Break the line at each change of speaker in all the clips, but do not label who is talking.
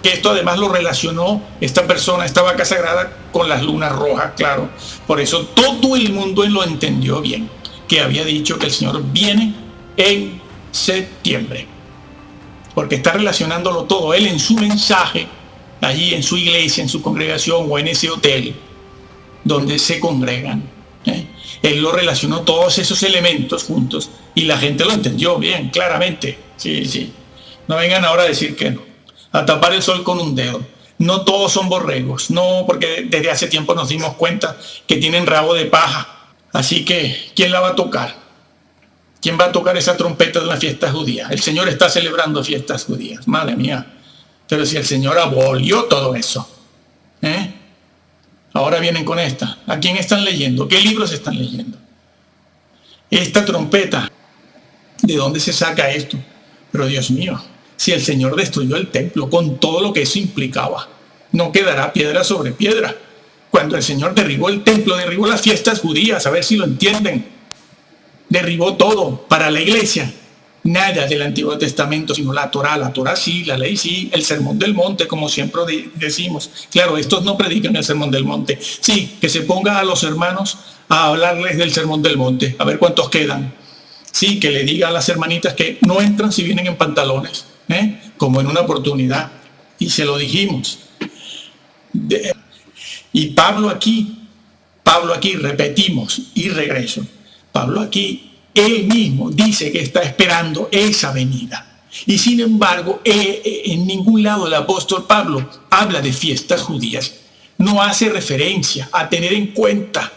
que esto además lo relacionó esta persona, esta vaca sagrada, con las lunas rojas, claro. Por eso todo el mundo lo entendió bien, que había dicho que el Señor viene en septiembre. Porque está relacionándolo todo. Él en su mensaje, allí en su iglesia, en su congregación o en ese hotel donde se congregan, él lo relacionó todos esos elementos juntos y la gente lo entendió bien, claramente. Sí, sí. No vengan ahora a decir que no. A tapar el sol con un dedo. No todos son borregos. No, porque desde hace tiempo nos dimos cuenta que tienen rabo de paja. Así que, ¿quién la va a tocar? ¿Quién va a tocar esa trompeta de una fiesta judía? El Señor está celebrando fiestas judías. Madre mía. Pero si el Señor abolió todo eso. Ahora vienen con esta. ¿A quién están leyendo? ¿Qué libros están leyendo? Esta trompeta. ¿De dónde se saca esto? Pero Dios mío, si el Señor destruyó el templo con todo lo que eso implicaba, no quedará piedra sobre piedra. Cuando el Señor derribó el templo, derribó las fiestas judías, a ver si lo entienden. Derribó todo para la iglesia. Nada del Antiguo Testamento, sino la Torá sí, la ley sí, el Sermón del Monte, como siempre decimos. Claro, estos no predican el Sermón del Monte. Sí, que se ponga a los hermanos a hablarles del Sermón del Monte, a ver cuántos quedan. Sí, que le diga a las hermanitas que no entran si vienen en pantalones, como en una oportunidad. Y se lo dijimos. Y Pablo aquí, repetimos y regreso. Pablo aquí, él mismo dice que está esperando esa venida. Y sin embargo, en ningún lado el apóstol Pablo habla de fiestas judías. No hace referencia a tener en cuenta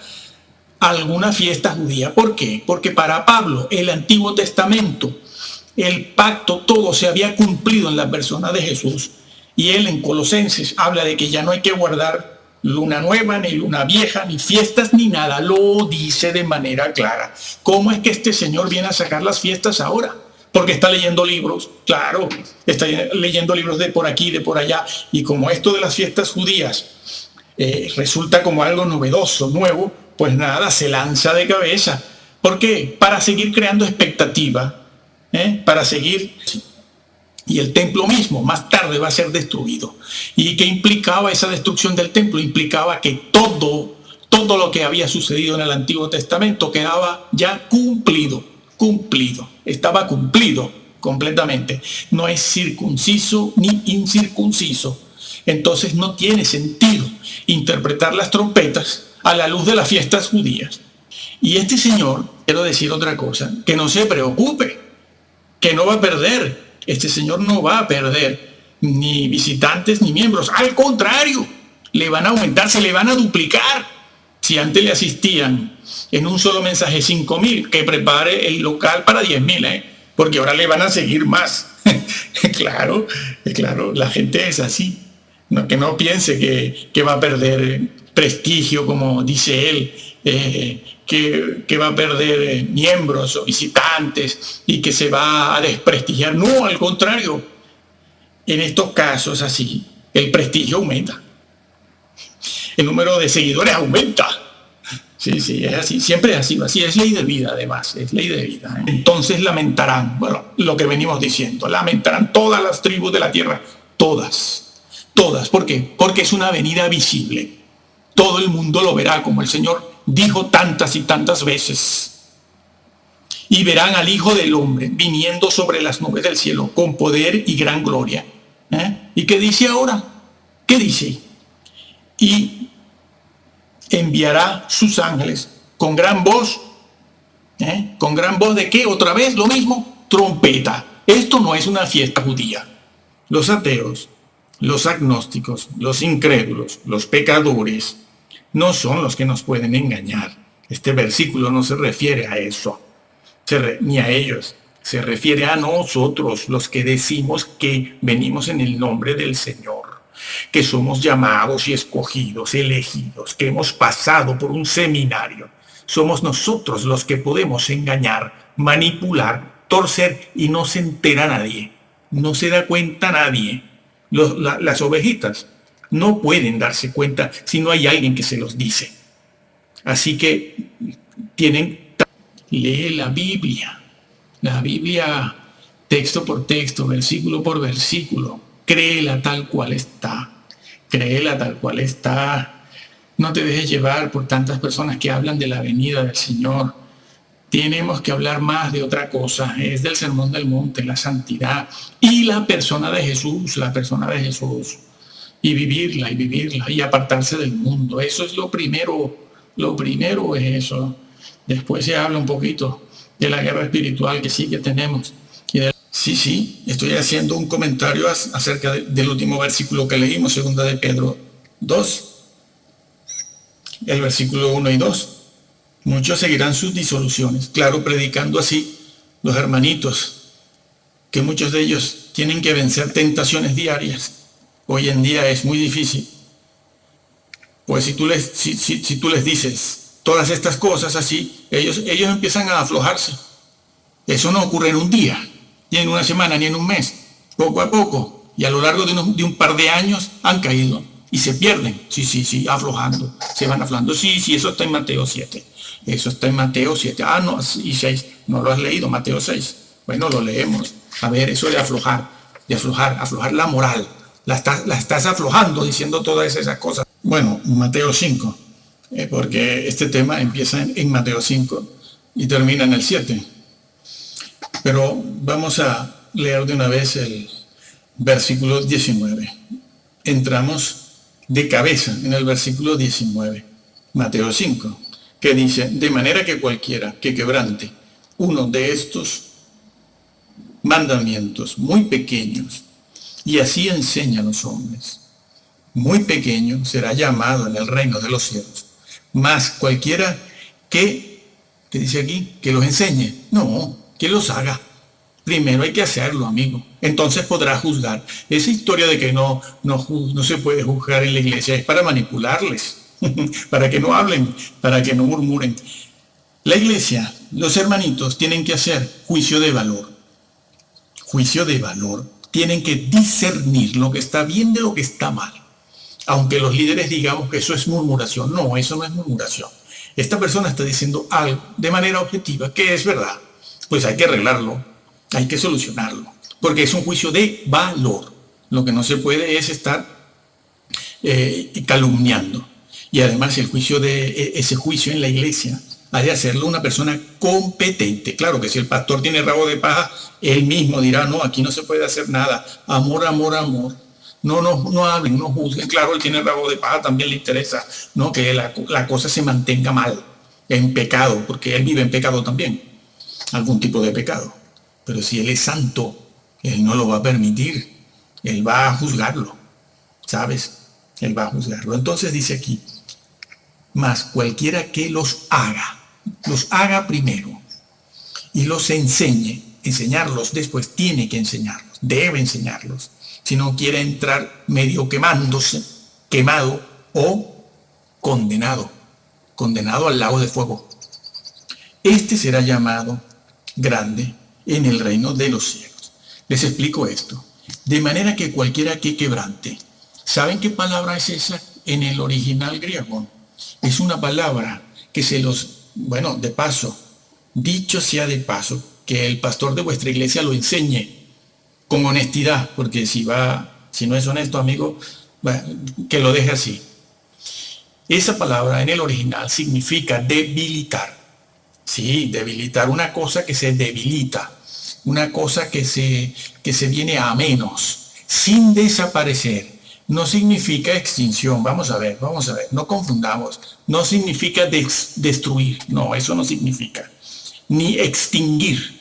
alguna fiesta judía. ¿Por qué? Porque para Pablo el Antiguo Testamento, el pacto, todo se había cumplido en la persona de Jesús. Y él en Colosenses habla de que ya no hay que guardar luna nueva, ni luna vieja, ni fiestas, ni nada. Lo dice de manera clara. ¿Cómo es que este señor viene a sacar las fiestas ahora? Porque está leyendo libros, claro, está leyendo libros de por aquí, de por allá. Y como esto de las fiestas judías resulta como algo novedoso, nuevo, pues nada, se lanza de cabeza. ¿Por qué? Para seguir creando expectativa, para seguir. Y el templo mismo más tarde va a ser destruido. ¿Y qué implicaba esa destrucción del templo? Implicaba que todo lo que había sucedido en el Antiguo Testamento quedaba ya cumplido. Estaba cumplido completamente. No es circunciso ni incircunciso. Entonces no tiene sentido interpretar las trompetas a la luz de las fiestas judías. Y este señor, quiero decir otra cosa, que no se preocupe, que no va a perder. Este señor no va a perder ni visitantes ni miembros. Al contrario, le van a aumentar, se le van a duplicar. Si antes le asistían en un solo mensaje 5,000, que prepare el local para 10,000, porque ahora le van a seguir más. Claro, la gente es así. No, que no piense que va a perder prestigio, como dice él, que va a perder miembros o visitantes y que se va a desprestigiar. No, al contrario. En estos casos así, el prestigio aumenta. El número de seguidores aumenta. Sí, es así. Siempre es así. Es ley de vida, además. Es ley de vida. Entonces lamentarán, bueno, lo que venimos diciendo, lamentarán todas las tribus de la tierra. Todas. ¿Por qué? Porque es una venida visible. Todo el mundo lo verá, como el Señor dijo tantas y tantas veces. Y verán al Hijo del Hombre viniendo sobre las nubes del cielo con poder y gran gloria. ¿Y qué dice ahora? ¿Qué dice? Y enviará sus ángeles con gran voz. ¿Con gran voz de qué? Otra vez lo mismo, trompeta. Esto no es una fiesta judía. Los ateos, los agnósticos, los incrédulos, los pecadores, no son los que nos pueden engañar. Este versículo no se refiere a eso, ni a ellos. Se refiere a nosotros, los que decimos que venimos en el nombre del Señor, que somos llamados y escogidos, elegidos, que hemos pasado por un seminario. Somos nosotros los que podemos engañar, manipular, torcer y no se entera nadie. No se da cuenta nadie. Las ovejitas no pueden darse cuenta si no hay alguien que se los dice. Así que lee la Biblia texto por texto, versículo por versículo. créela tal cual está, créela tal cual está. No te dejes llevar por tantas personas que hablan de la venida del Señor. Tenemos que hablar más de otra cosa, es del Sermón del Monte, la santidad y la persona de Jesús, y vivirla y apartarse del mundo. Eso es lo primero es eso. Después se habla un poquito de la guerra espiritual que sí que tenemos. Sí, estoy haciendo un comentario acerca del último versículo que leímos, 2 de Pedro 2, el versículo 1 y 2. Muchos seguirán sus disoluciones, claro, predicando así los hermanitos, que muchos de ellos tienen que vencer tentaciones diarias. Hoy en día es muy difícil. Pues si tú les dices todas estas cosas así, ellos empiezan a aflojarse. Eso no ocurre en un día, ni en una semana, ni en un mes. Poco a poco, y a lo largo de un par de años han caído y se pierden. Sí, aflojando, se van aflojando. Sí, eso está en Mateo 7. Eso está en Mateo 7. No, y 6. No lo has leído, Mateo 6. Bueno, lo leemos. A ver, eso de aflojar la moral. La estás aflojando diciendo todas esas cosas. Bueno, Mateo 5, porque este tema empieza en Mateo 5 y termina en el 7. Pero vamos a leer de una vez el versículo 19. Entramos de cabeza en el versículo 19, Mateo 5, que dice: de manera que cualquiera que quebrante uno de estos mandamientos muy pequeños y así enseña a los hombres, muy pequeño será llamado en el reino de los cielos. Mas cualquiera que dice aquí, que los enseñe, no, que los haga. Primero hay que hacerlo, amigo. Entonces podrá juzgar. Esa historia de que no se puede juzgar en la iglesia es para manipularles, para que no hablen, para que no murmuren. La iglesia, los hermanitos, tienen que hacer juicio de valor. Juicio de valor. Tienen que discernir lo que está bien de lo que está mal. Aunque los líderes digamos que eso es murmuración. No, eso no es murmuración. Esta persona está diciendo algo de manera objetiva, que es verdad. Pues hay que arreglarlo, hay que solucionarlo, porque es un juicio de valor. Lo que no se puede es estar calumniando. Y además ese juicio en la iglesia ha de hacerlo una persona competente. Claro que si el pastor tiene rabo de paja, él mismo dirá, no, aquí no se puede hacer nada. Amor, amor, amor. No hablen, no juzguen. Claro, él tiene rabo de paja, también le interesa, ¿no?, que la cosa se mantenga mal, en pecado, porque él vive en pecado también, algún tipo de pecado. Pero si él es santo, él no lo va a permitir, él va a juzgarlo, ¿sabes? Él va a juzgarlo. Entonces dice aquí, mas cualquiera que los haga primero y los enseñarlos después, tiene que enseñarlos, debe enseñarlos. Si no quiere entrar medio quemado o condenado al lago de fuego. Este será llamado grande en el reino de los cielos. Les explico esto. De manera que cualquiera que quebrante. ¿Saben qué palabra es esa en el original griego? Es una palabra que de paso, dicho sea de paso, que el pastor de vuestra iglesia lo enseñe con honestidad, porque si no es honesto, amigo, que lo deje así. Esa palabra en el original significa debilitar. Sí, debilitar, una cosa que se debilita, una cosa que se viene a menos, sin desaparecer. No significa extinción, vamos a ver, no confundamos. No significa destruir, no, eso no significa. Ni extinguir,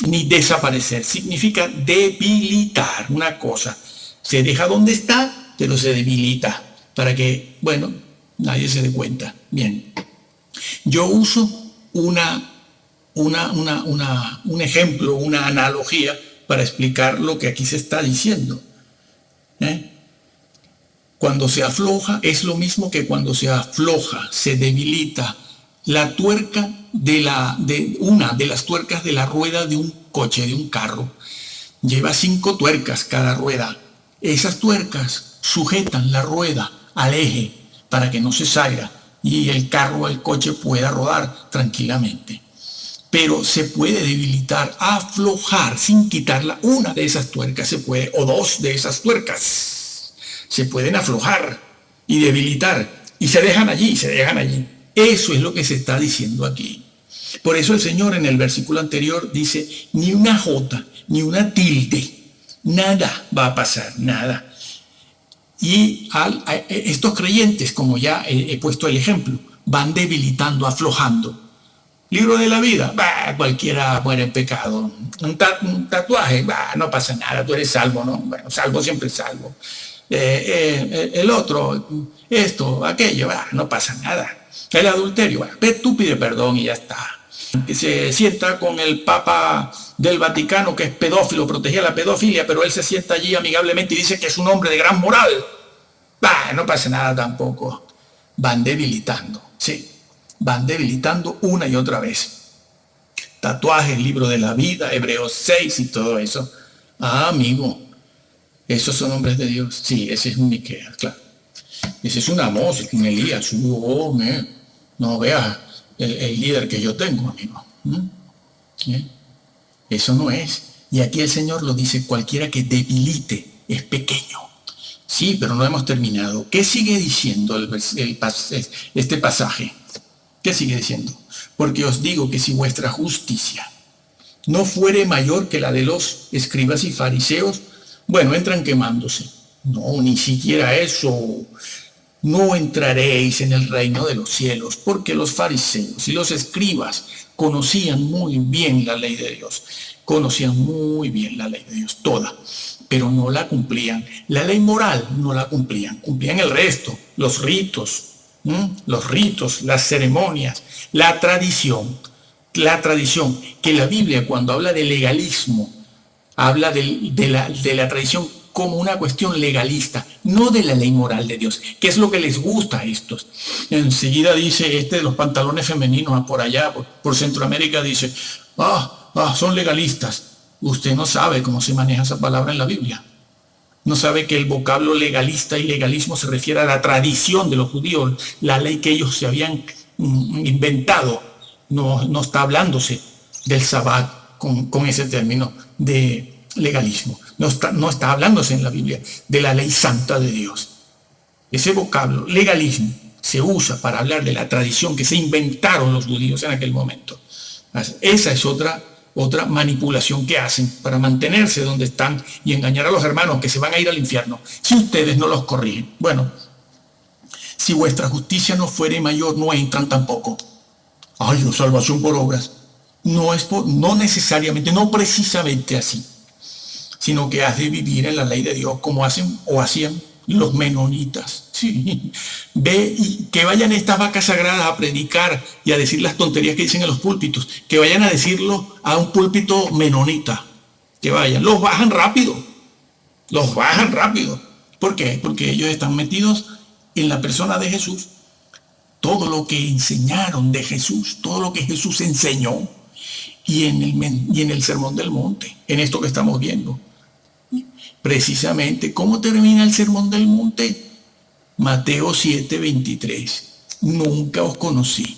ni desaparecer, significa debilitar una cosa. Se deja donde está, pero se debilita, para que, nadie se dé cuenta. Bien, yo uso un ejemplo, una analogía para explicar lo que aquí se está diciendo. Cuando se afloja, es lo mismo que cuando se afloja, se debilita la tuerca una de las tuercas de la rueda de un coche, de un carro. Lleva 5 tuercas cada rueda. Esas tuercas sujetan la rueda al eje para que no se salga y el coche pueda rodar tranquilamente. pero se puede debilitar, aflojar, sin quitarla. Una de esas tuercas se puede, o dos de esas tuercas, se pueden aflojar y debilitar, y se dejan allí, se dejan allí. Eso es lo que se está diciendo aquí. Por eso el Señor en el versículo anterior dice, ni una jota, ni una tilde, nada va a pasar, nada. Y a estos creyentes, como ya he puesto el ejemplo, van debilitando, aflojando. Libro de la vida, cualquiera muere en pecado. Un tatuaje, no pasa nada, tú eres salvo, ¿no? Bueno, salvo siempre salvo. El otro, esto, aquello, no pasa nada. El adulterio, tú pide perdón y ya está. Que se sienta con el Papa del Vaticano, que es pedófilo, protegía la pedofilia, pero él se sienta allí amigablemente y dice que es un hombre de gran moral. No pasa nada tampoco. Van debilitando, sí, van debilitando una y otra vez. Tatuajes, libro de la vida, Hebreos 6 y todo eso. Amigo, esos son hombres de Dios. Sí, ese es un Miqueas, claro. Ese es un Amós, es un Elías. No veas el líder que yo tengo, amigo. Eso no es. Y aquí el Señor lo dice, cualquiera que debilite es pequeño. Sí, pero no hemos terminado. ¿Qué sigue diciendo este pasaje? ¿Qué sigue diciendo? Porque os digo que si vuestra justicia no fuere mayor que la de los escribas y fariseos, bueno, entran quemándose. No, ni siquiera eso. No entraréis en el reino de los cielos, porque los fariseos y los escribas conocían muy bien la ley de Dios. Conocían muy bien la ley de Dios, toda, pero no la cumplían. La ley moral no la cumplían. Cumplían el resto, los ritos, las ceremonias, la tradición, que la Biblia cuando habla de legalismo, habla de la tradición como una cuestión legalista, no de la ley moral de Dios, que es lo que les gusta a estos. Enseguida dice de los pantalones femeninos por allá, por Centroamérica, dice, son legalistas. Usted no sabe cómo se maneja esa palabra en la Biblia. No sabe que el vocablo legalista y legalismo se refiere a la tradición de los judíos, la ley que ellos se habían inventado. No está hablándose del Sabbat con ese término de legalismo. No está hablándose en la Biblia de la ley santa de Dios. Ese vocablo, legalismo, se usa para hablar de la tradición que se inventaron los judíos en aquel momento. Esa es otra manipulación que hacen para mantenerse donde están y engañar a los hermanos que se van a ir al infierno si ustedes no los corrigen. Bueno, si vuestra justicia no fuere mayor, no entran tampoco. Salvación por obras. No necesariamente, no precisamente así, sino que has de vivir en la ley de Dios como hacen o hacían los menonitas. Sí. Ve y que vayan estas vacas sagradas a predicar y a decir las tonterías que dicen en los púlpitos, que vayan a decirlo a un púlpito menonita, que vayan, los bajan rápido. ¿Por qué? Porque ellos están metidos en la persona de Jesús. Todo lo que enseñaron de Jesús, todo lo que Jesús enseñó, y en el Sermón del Monte, en esto que estamos viendo. Precisamente, ¿cómo termina el Sermón del Monte? Mateo 7:23. Nunca os conocí.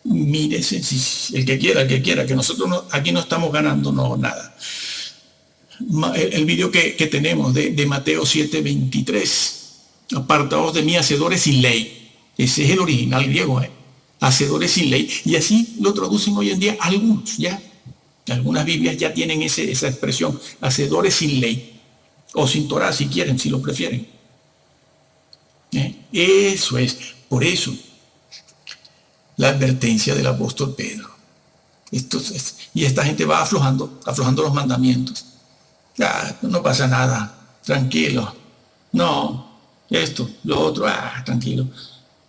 Mírese, el que quiera, que nosotros aquí no estamos ganando nada. El video que tenemos de Mateo 7:23. Apartaos de mí, hacedores sin ley. Ese es el original griego, hacedores sin ley. Y así lo traducen hoy en día algunos, ya. Algunas Biblias ya tienen esa expresión, hacedores sin ley. O sin Torah, si quieren, si lo prefieren. Eso es. Por eso, la advertencia del apóstol Pedro. Y esta gente va aflojando los mandamientos. No pasa nada, tranquilo. No, esto, lo otro, tranquilo.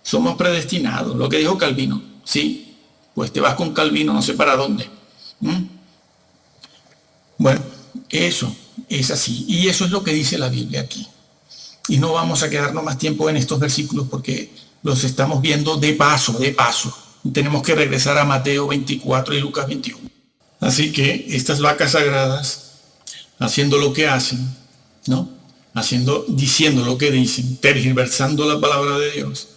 Somos predestinados, lo que dijo Calvino. Sí, pues te vas con Calvino, no sé para dónde. Bueno, eso es así. Y eso es lo que dice la Biblia aquí. Y no vamos a quedarnos más tiempo en estos versículos porque los estamos viendo de paso. Tenemos que regresar a Mateo 24 y Lucas 21. Así que estas vacas sagradas, haciendo lo que hacen, ¿no? Diciendo lo que dicen, tergiversando la palabra de Dios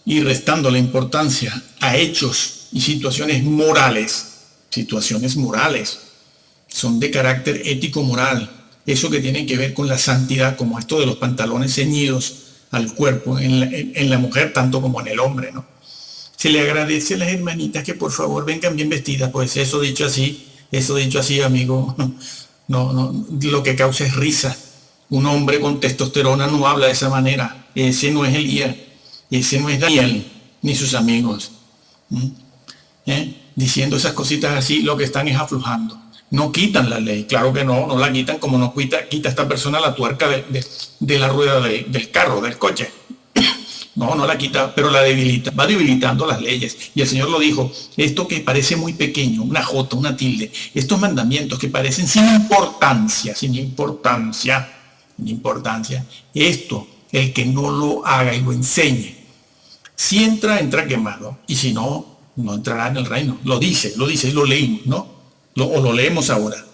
y restando la importancia a hechos y situaciones morales, son de carácter ético-moral, eso que tiene que ver con la santidad, como esto de los pantalones ceñidos al cuerpo en la mujer tanto como en el hombre, ¿no? Se le agradece a las hermanitas que por favor vengan bien vestidas, pues eso dicho así, amigo, no, lo que causa es risa. Un hombre con testosterona no habla de esa manera. Ese no es Elías, ese no es Daniel, ni sus amigos. Diciendo esas cositas así, lo que están es aflojando. No quitan la ley, claro que no la quitan, como no quita esta persona la tuerca de la rueda del carro, del coche. No la quita, pero la debilita, va debilitando las leyes. Y el Señor lo dijo, esto que parece muy pequeño, una jota, una tilde, estos mandamientos que parecen sin importancia, esto, el que no lo haga y lo enseñe, si entra quemado, y si no, no entrará en el reino. Lo dice, y lo leímos, ¿no? Lo leemos ahora.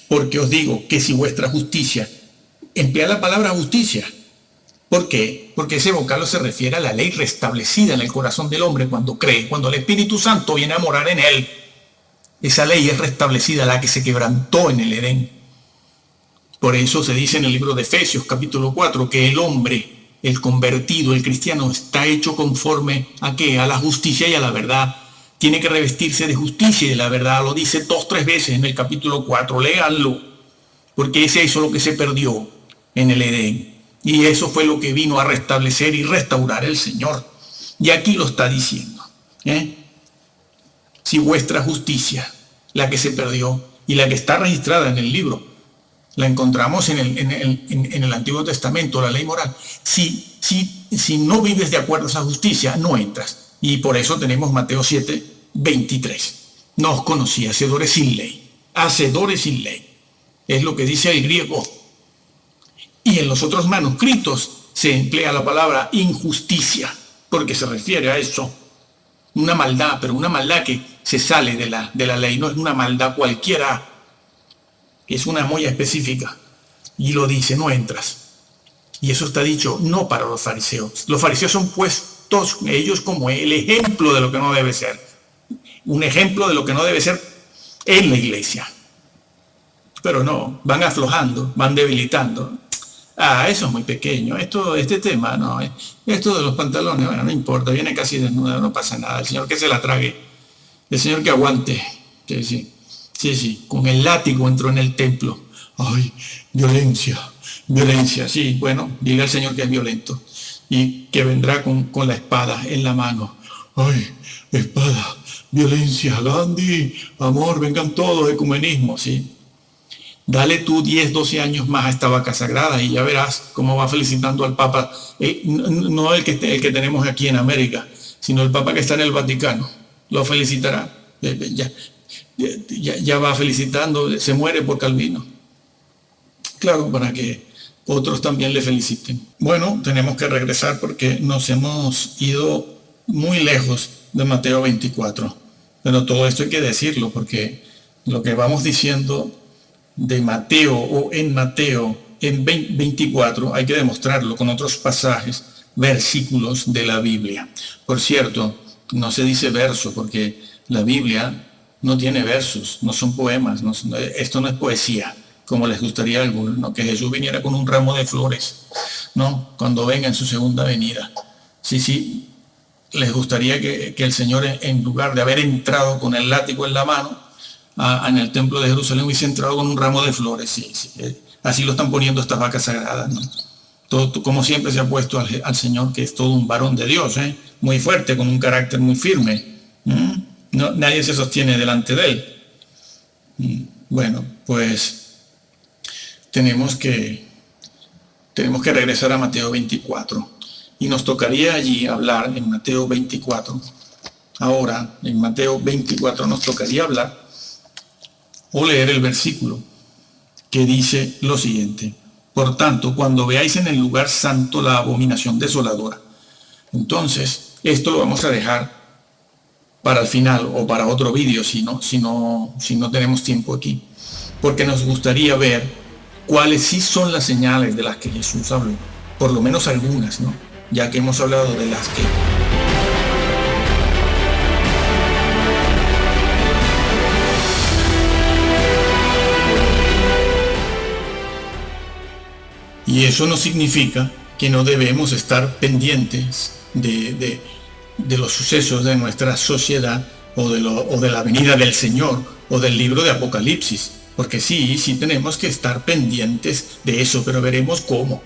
Porque os digo que si vuestra justicia, emplea la palabra justicia. ¿Por qué? Porque ese vocablo se refiere a la ley restablecida en el corazón del hombre cuando cree, cuando el Espíritu Santo viene a morar en él. Esa ley es restablecida, la que se quebrantó en el Edén. Por eso se dice en el libro de Efesios, capítulo 4, que el hombre, el convertido, el cristiano, está hecho conforme ¿a qué? A la justicia y a la verdad. Tiene que revestirse de justicia y de la verdad. Lo dice 2 o 3 veces en el capítulo 4. Léanlo. Porque es eso lo que se perdió en el Edén. Y eso fue lo que vino a restablecer y restaurar el Señor. Y aquí lo está diciendo. Si vuestra justicia, la que se perdió y la que está registrada en el libro, la encontramos en el Antiguo Testamento, la ley moral. Si no vives de acuerdo a esa justicia, no entras. Y por eso tenemos Mateo 7, 23. No os conocí, hacedores sin ley. Hacedores sin ley. Es lo que dice el griego. Y en los otros manuscritos se emplea la palabra injusticia, porque se refiere a eso. Una maldad, pero una maldad que se sale de la ley. No es una maldad cualquiera. Es una muy específica. Y lo dice, no entras. Y eso está dicho no para los fariseos. Los fariseos son puestos ellos como el ejemplo de lo que no debe ser. Un ejemplo de lo que no debe ser en la iglesia. Pero no, van aflojando, van debilitando. Eso es muy pequeño. Este tema, no. Esto de los pantalones, bueno, no importa, viene casi desnuda, no pasa nada. El Señor que se la trague. El Señor que aguante. Sí, con el látigo entró en el templo. Ay, violencia, sí, bueno, diga el Señor que es violento y que vendrá con la espada en la mano. Ay, espada, violencia, Gandhi, amor, vengan todos, ecumenismo, sí. Dale tú 10, 12 años más a esta vaca sagrada y ya verás cómo va felicitando al Papa, no el que tenemos aquí en América, sino el Papa que está en el Vaticano. Lo felicitará. Ya va felicitando, se muere por Calvino. Claro, para que otros también le feliciten. Bueno, tenemos que regresar porque nos hemos ido muy lejos de Mateo 24. Pero todo esto hay que decirlo porque lo que vamos diciendo de Mateo o en Mateo en 24 hay que demostrarlo con otros pasajes, versículos de la Biblia. Por cierto, no se dice verso porque la Biblia no tiene versos, no son poemas, esto no es poesía, como les gustaría a algunos, ¿no? Que Jesús viniera con un ramo de flores, ¿no? Cuando venga en su segunda venida. Sí, les gustaría que el Señor, en lugar de haber entrado con el látigo en la mano, en el templo de Jerusalén, hubiese entrado con un ramo de flores, sí. Así lo están poniendo estas vacas sagradas, ¿no? Todo, como siempre se ha puesto al Señor, que es todo un varón de Dios, muy fuerte, con un carácter muy firme. No, nadie se sostiene delante de él. Bueno, pues tenemos que regresar a Mateo 24 y nos tocaría allí hablar en Mateo 24. Ahora, en Mateo 24 nos tocaría hablar o leer el versículo que dice lo siguiente: por tanto, cuando veáis en el lugar santo la abominación desoladora. Entonces, esto lo vamos a dejar para el final o para otro vídeo si no tenemos tiempo aquí, porque nos gustaría ver cuáles sí son las señales de las que Jesús habló, por lo menos algunas, ¿no? Ya que hemos hablado de las que Y eso no significa que no debemos estar pendientes de los sucesos de nuestra sociedad o de la venida del Señor o del libro de Apocalipsis. Porque sí tenemos que estar pendientes de eso, pero veremos cómo.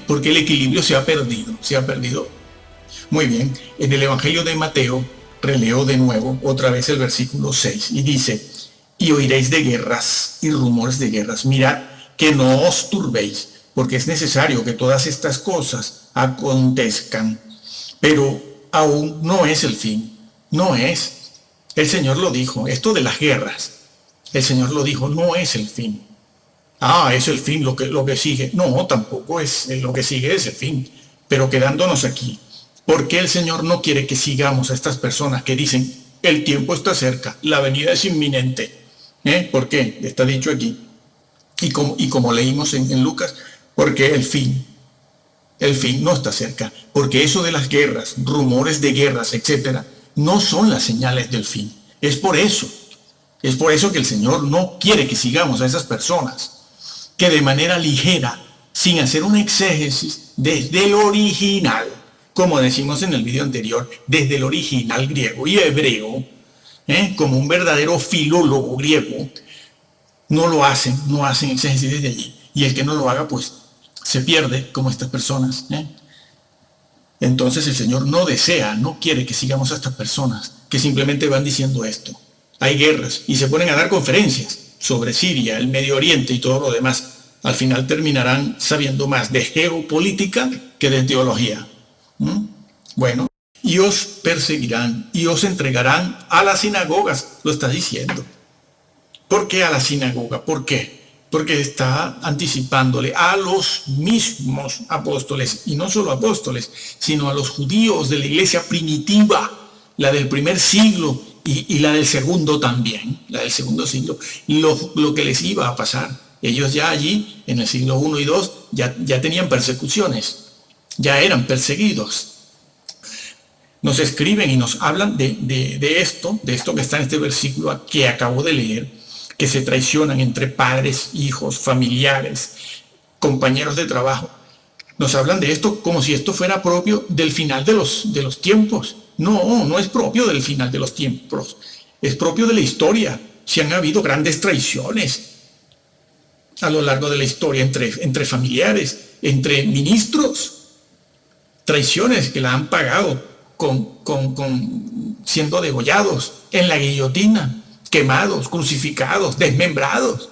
Porque el equilibrio se ha perdido. Muy bien, en el Evangelio de Mateo, releo de nuevo otra vez el versículo 6 y dice: y oiréis de guerras y rumores de guerras. Mirad que no os turbéis, porque es necesario que todas estas cosas acontezcan, pero aún no es el fin, no es. El Señor lo dijo, esto de las guerras, el Señor lo dijo, no es el fin. Es el fin lo que sigue. No, tampoco es lo que sigue, es el fin. Pero quedándonos aquí, ¿por qué el Señor no quiere que sigamos a estas personas que dicen, el tiempo está cerca, la venida es inminente? ¿Por qué? Está dicho aquí. Y como leímos en Lucas, porque el fin no está cerca. Porque eso de las guerras, rumores de guerras, etcétera, no son las señales del fin. Es por eso que el Señor no quiere que sigamos a esas personas que de manera ligera, sin hacer un exégesis desde el original, como decimos en el video anterior, desde el original griego y hebreo, como un verdadero filólogo griego, no hacen exégesis desde allí. Y el que no lo haga, pues, se pierde como estas personas. Entonces el Señor no quiere que sigamos a estas personas que simplemente van diciendo esto. Hay guerras y se ponen a dar conferencias sobre Siria, el Medio Oriente y todo lo demás. Al final terminarán sabiendo más de geopolítica que de teología. Bueno, y os perseguirán y os entregarán a las sinagogas, lo está diciendo. ¿Por qué a la sinagoga? ¿Por qué? Porque está anticipándole a los mismos apóstoles, y no solo apóstoles, sino a los judíos de la iglesia primitiva, la del primer siglo y la del segundo también, la del segundo siglo, lo que les iba a pasar. Ellos ya allí, en el siglo I y II, ya tenían persecuciones, ya eran perseguidos. Nos escriben y nos hablan de esto que está en este versículo que acabo de leer, que se traicionan entre padres, hijos, familiares, compañeros de trabajo. Nos hablan de esto como si esto fuera propio del final de los tiempos. No es propio del final de los tiempos. Es propio de la historia. Si han habido grandes traiciones a lo largo de la historia entre familiares, entre ministros. Traiciones que la han pagado siendo degollados en la guillotina, quemados, crucificados, desmembrados.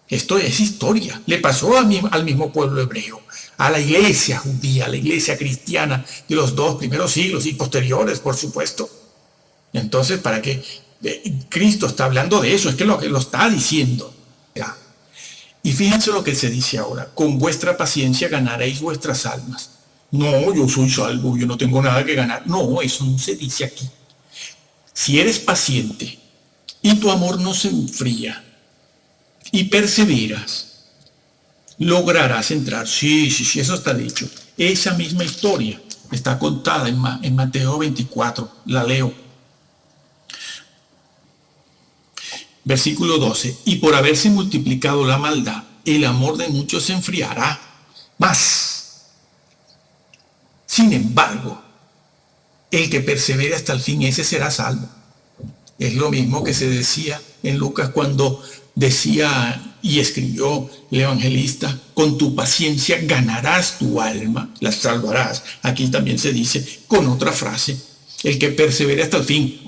Esto es historia. Le pasó al mismo pueblo hebreo, a la iglesia judía, a la iglesia cristiana de los 2 primeros siglos y posteriores, por supuesto. Entonces, ¿para qué? Cristo está hablando de eso, es que lo está diciendo. Y fíjense lo que se dice ahora: con vuestra paciencia ganaréis vuestras almas. No, yo soy salvo, yo no tengo nada que ganar. No, eso no se dice aquí. Si eres paciente y tu amor no se enfría y perseveras, lograrás entrar. Sí, eso está dicho. Esa misma historia está contada en Mateo 24. La leo. Versículo 12. Y por haberse multiplicado la maldad, el amor de muchos se enfriará más. Sin embargo, el que persevere hasta el fin, ese será salvo. Es lo mismo que se decía en Lucas cuando decía y escribió el evangelista: con tu paciencia ganarás tu alma, la salvarás. Aquí también se dice con otra frase: el que persevere hasta el fin.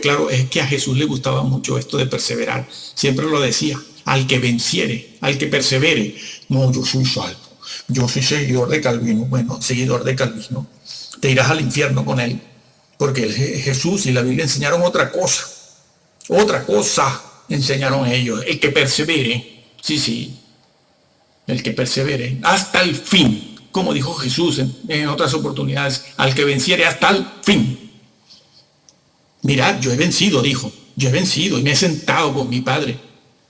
Claro, es que a Jesús le gustaba mucho esto de perseverar. Siempre lo decía: al que venciere, al que persevere. No, yo soy salvo, yo soy seguidor de Calvino. Bueno, seguidor de Calvino, te irás al infierno con él, porque Jesús y la Biblia enseñaron otra cosa enseñaron ellos. El que persevere, sí, el que persevere hasta el fin, como dijo Jesús en otras oportunidades: al que venciere hasta el fin. Mirad, yo he vencido, dijo, yo he vencido y me he sentado con mi Padre.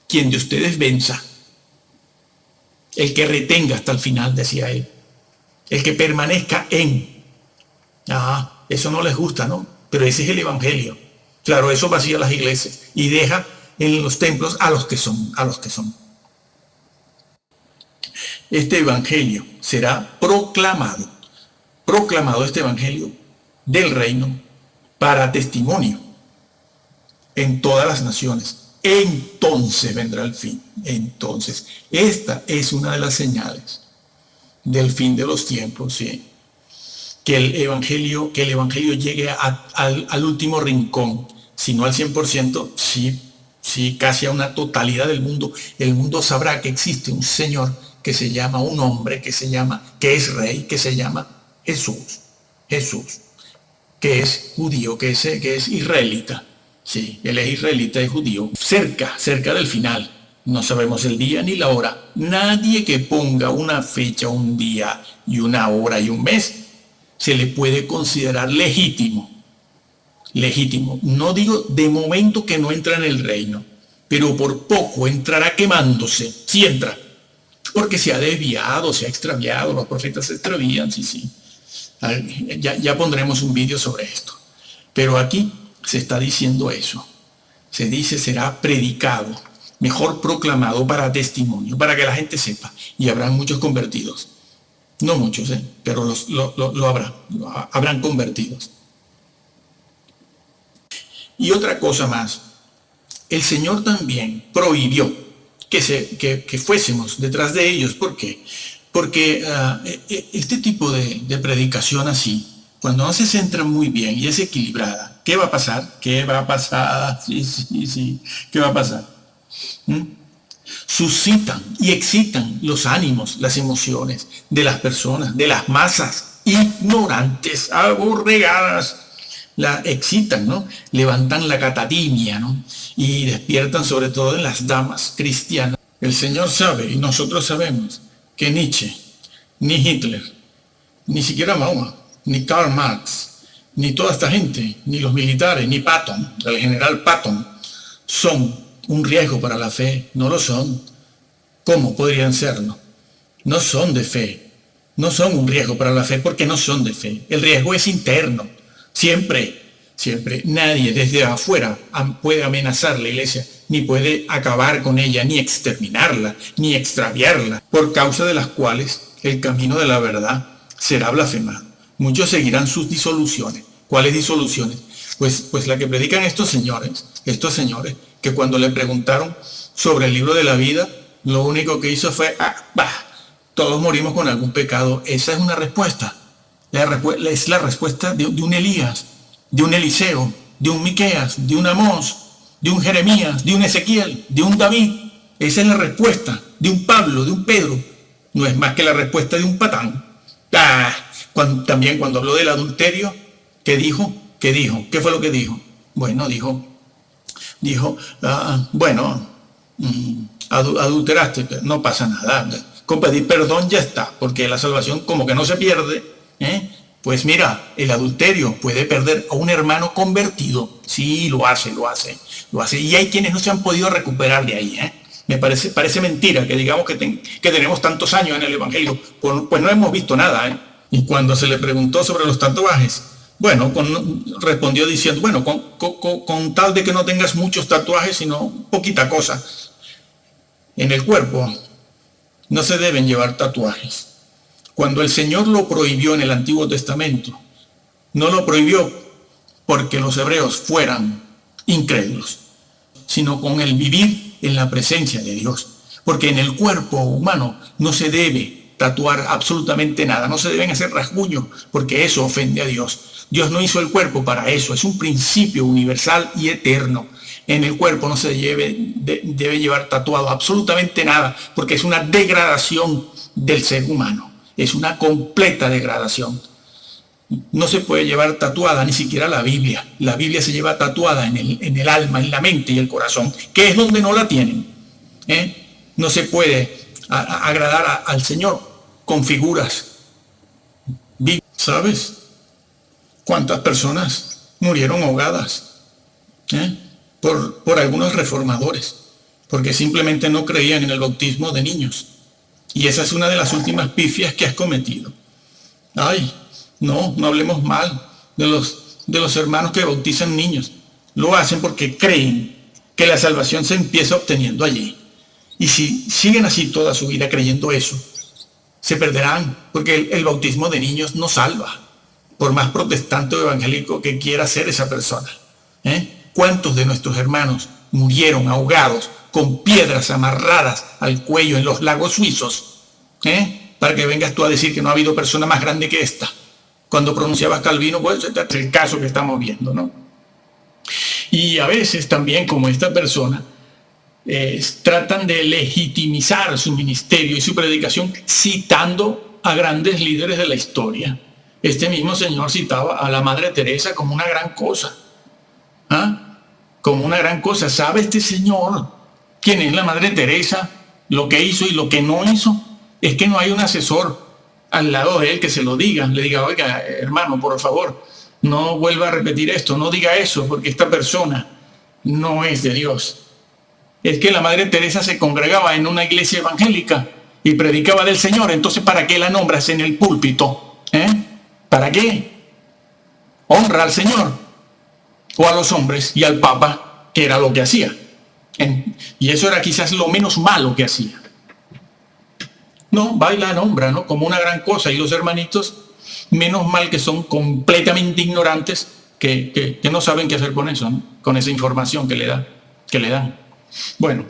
Quien de ustedes venza, el que retenga hasta el final, decía él, el que permanezca en. Eso no les gusta, ¿no? Pero ese es el evangelio. Claro, eso vacía las iglesias y deja en los templos a los que son. este evangelio será proclamado este evangelio del reino para testimonio en todas las naciones. Entonces vendrá el fin. Entonces, esta es una de las señales del fin de los tiempos, ¿sí? Que el evangelio llegue al último rincón, si no al 100%, sí, casi a una totalidad del mundo. El mundo sabrá que existe un Señor que se llama, un hombre que es rey, que se llama Jesús, que es judío, que es israelita. Sí, él es israelita y judío. Cerca del final. No sabemos el día ni la hora. Nadie que ponga una fecha, un día y una hora y un mes, se le puede considerar legítimo. Legítimo. No digo de momento que no entra en el reino, pero por poco entrará quemándose. Sí entra. Porque se ha desviado, se ha extraviado. Los profetas se extravían, sí. Ya pondremos un vídeo sobre esto. Pero aquí se está diciendo eso. Se dice será predicado, mejor proclamado para testimonio, para que la gente sepa. Y habrán muchos convertidos. No muchos, pero lo habrá. Habrán convertidos. Y otra cosa más. El Señor también prohibió que fuésemos detrás de ellos. ¿Por qué? Porque este tipo de predicación así, cuando no se centra muy bien y es equilibrada, ¿qué va a pasar? ¿Qué va a pasar? Sí. ¿Qué va a pasar? Suscitan y excitan los ánimos, las emociones de las personas, de las masas ignorantes, aborregadas. La excitan, ¿no? Levantan la catatimia, ¿no? Y despiertan sobre todo en las damas cristianas. El Señor sabe y nosotros sabemos que Nietzsche, ni Hitler, ni siquiera Mahoma, ni Karl Marx, ni toda esta gente, ni los militares, ni Patton, el general Patton, son un riesgo para la fe. No lo son. ¿Cómo podrían serlo? No son de fe. No son un riesgo para la fe porque no son de fe. El riesgo es interno. Siempre. Nadie desde afuera puede amenazar la iglesia, ni puede acabar con ella, ni exterminarla, ni extraviarla, por causa de las cuales el camino de la verdad será blasfemado. Muchos seguirán sus disoluciones. ¿Cuáles disoluciones? Pues la que predican estos señores, que cuando le preguntaron sobre el libro de la vida, lo único que hizo fue, todos morimos con algún pecado. Esa es una respuesta. Es la respuesta de un Elías, de un Eliseo, de un Miqueas, de un Amós, de un Jeremías, de un Ezequiel, de un David. Esa es la respuesta de un Pablo, de un Pedro. No es más que la respuesta de un patán. También cuando habló del adulterio, ¿qué dijo? ¿Qué fue lo que dijo? Bueno, dijo, adulteraste, no pasa nada. Con pedir perdón ya está, porque la salvación como que no se pierde. Pues mira, el adulterio puede perder a un hermano convertido. Sí, lo hace. Y hay quienes no se han podido recuperar de ahí. Me parece mentira que digamos que tenemos tantos años en el Evangelio, pues no hemos visto nada. Y cuando se le preguntó sobre los tatuajes, respondió diciendo, con tal de que no tengas muchos tatuajes, sino poquita cosa. En el cuerpo no se deben llevar tatuajes. Cuando el Señor lo prohibió en el Antiguo Testamento, no lo prohibió porque los hebreos fueran incrédulos, sino con el vivir en la presencia de Dios. Porque en el cuerpo humano no se debe tatuar absolutamente nada, no se deben hacer rasguños, porque eso ofende a Dios. Dios no hizo el cuerpo para eso, es un principio universal y eterno. En el cuerpo no se debe llevar tatuado absolutamente nada, porque es una degradación del ser humano. Es una completa degradación. No se puede llevar tatuada ni siquiera la Biblia. La Biblia se lleva tatuada en el alma, en la mente y el corazón, que es donde no la tienen. No se puede agradar al Señor con figuras. ¿Sabes cuántas personas murieron ahogadas por algunos reformadores? Porque simplemente no creían en el bautismo de niños. Y esa es una de las últimas pifias que has cometido. No hablemos mal de los hermanos que bautizan niños. Lo hacen porque creen que la salvación se empieza obteniendo allí. Y si siguen así toda su vida creyendo eso, se perderán, porque el bautismo de niños no salva, por más protestante o evangélico que quiera ser esa persona. ¿Cuántos de nuestros hermanos murieron ahogados con piedras amarradas al cuello en los lagos suizos? Para que vengas tú a decir que no ha habido persona más grande que esta. Cuando pronunciabas Calvino, pues este es el caso que estamos viendo, ¿no? Y a veces también, como esta persona, tratan de legitimizar su ministerio y su predicación citando a grandes líderes de la historia. Este mismo señor citaba a la Madre Teresa como una gran cosa. Como una gran cosa. ¿Sabe este señor quién es la Madre Teresa? Lo que hizo y lo que no hizo. Es que no hay un asesor al lado de él que se lo diga. Le diga, oiga, hermano, por favor, no vuelva a repetir esto, no diga eso, porque esta persona no es de Dios. Es que la Madre Teresa se congregaba en una iglesia evangélica y predicaba del Señor. Entonces, ¿para qué la nombras en el púlpito? ¿Para qué? Honra al Señor o a los hombres y al Papa, que era lo que hacía. Y eso era quizás lo menos malo que hacía. No, va y la nombra, ¿no? Como una gran cosa. Y los hermanitos, menos mal que son completamente ignorantes, que no saben qué hacer con eso, ¿no? Con esa información que le dan. Bueno,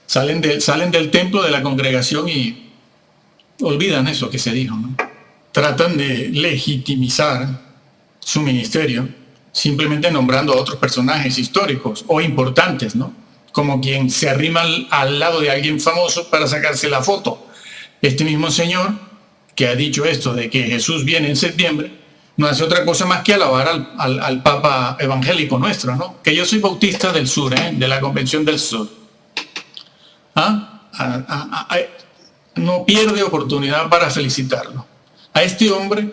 salen del templo de la congregación y olvidan eso que se dijo, ¿no? Tratan de legitimizar su ministerio simplemente nombrando a otros personajes históricos o importantes, ¿no? Como quien se arrima al lado de alguien famoso para sacarse la foto. Este mismo señor que ha dicho esto de que Jesús viene en septiembre, no hace otra cosa más que alabar al Papa evangélico nuestro, ¿no? Que yo soy bautista del sur, de la Convención del Sur. No pierde oportunidad para felicitarlo. A este hombre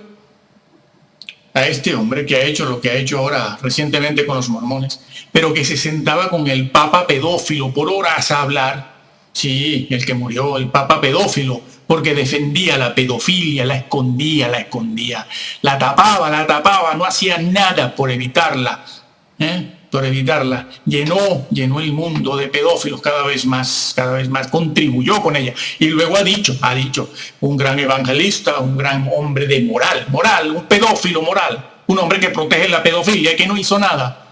que ha hecho lo que ha hecho ahora recientemente con los mormones, pero que se sentaba con el Papa pedófilo por horas a hablar. Sí, el que murió, el Papa pedófilo, porque defendía la pedofilia, la escondía, la tapaba, no hacía nada por evitarla, llenó el mundo de pedófilos cada vez más, contribuyó con ella. Y luego ha dicho, un gran evangelista, un gran hombre de moral, un pedófilo moral, un hombre que protege la pedofilia y que no hizo nada.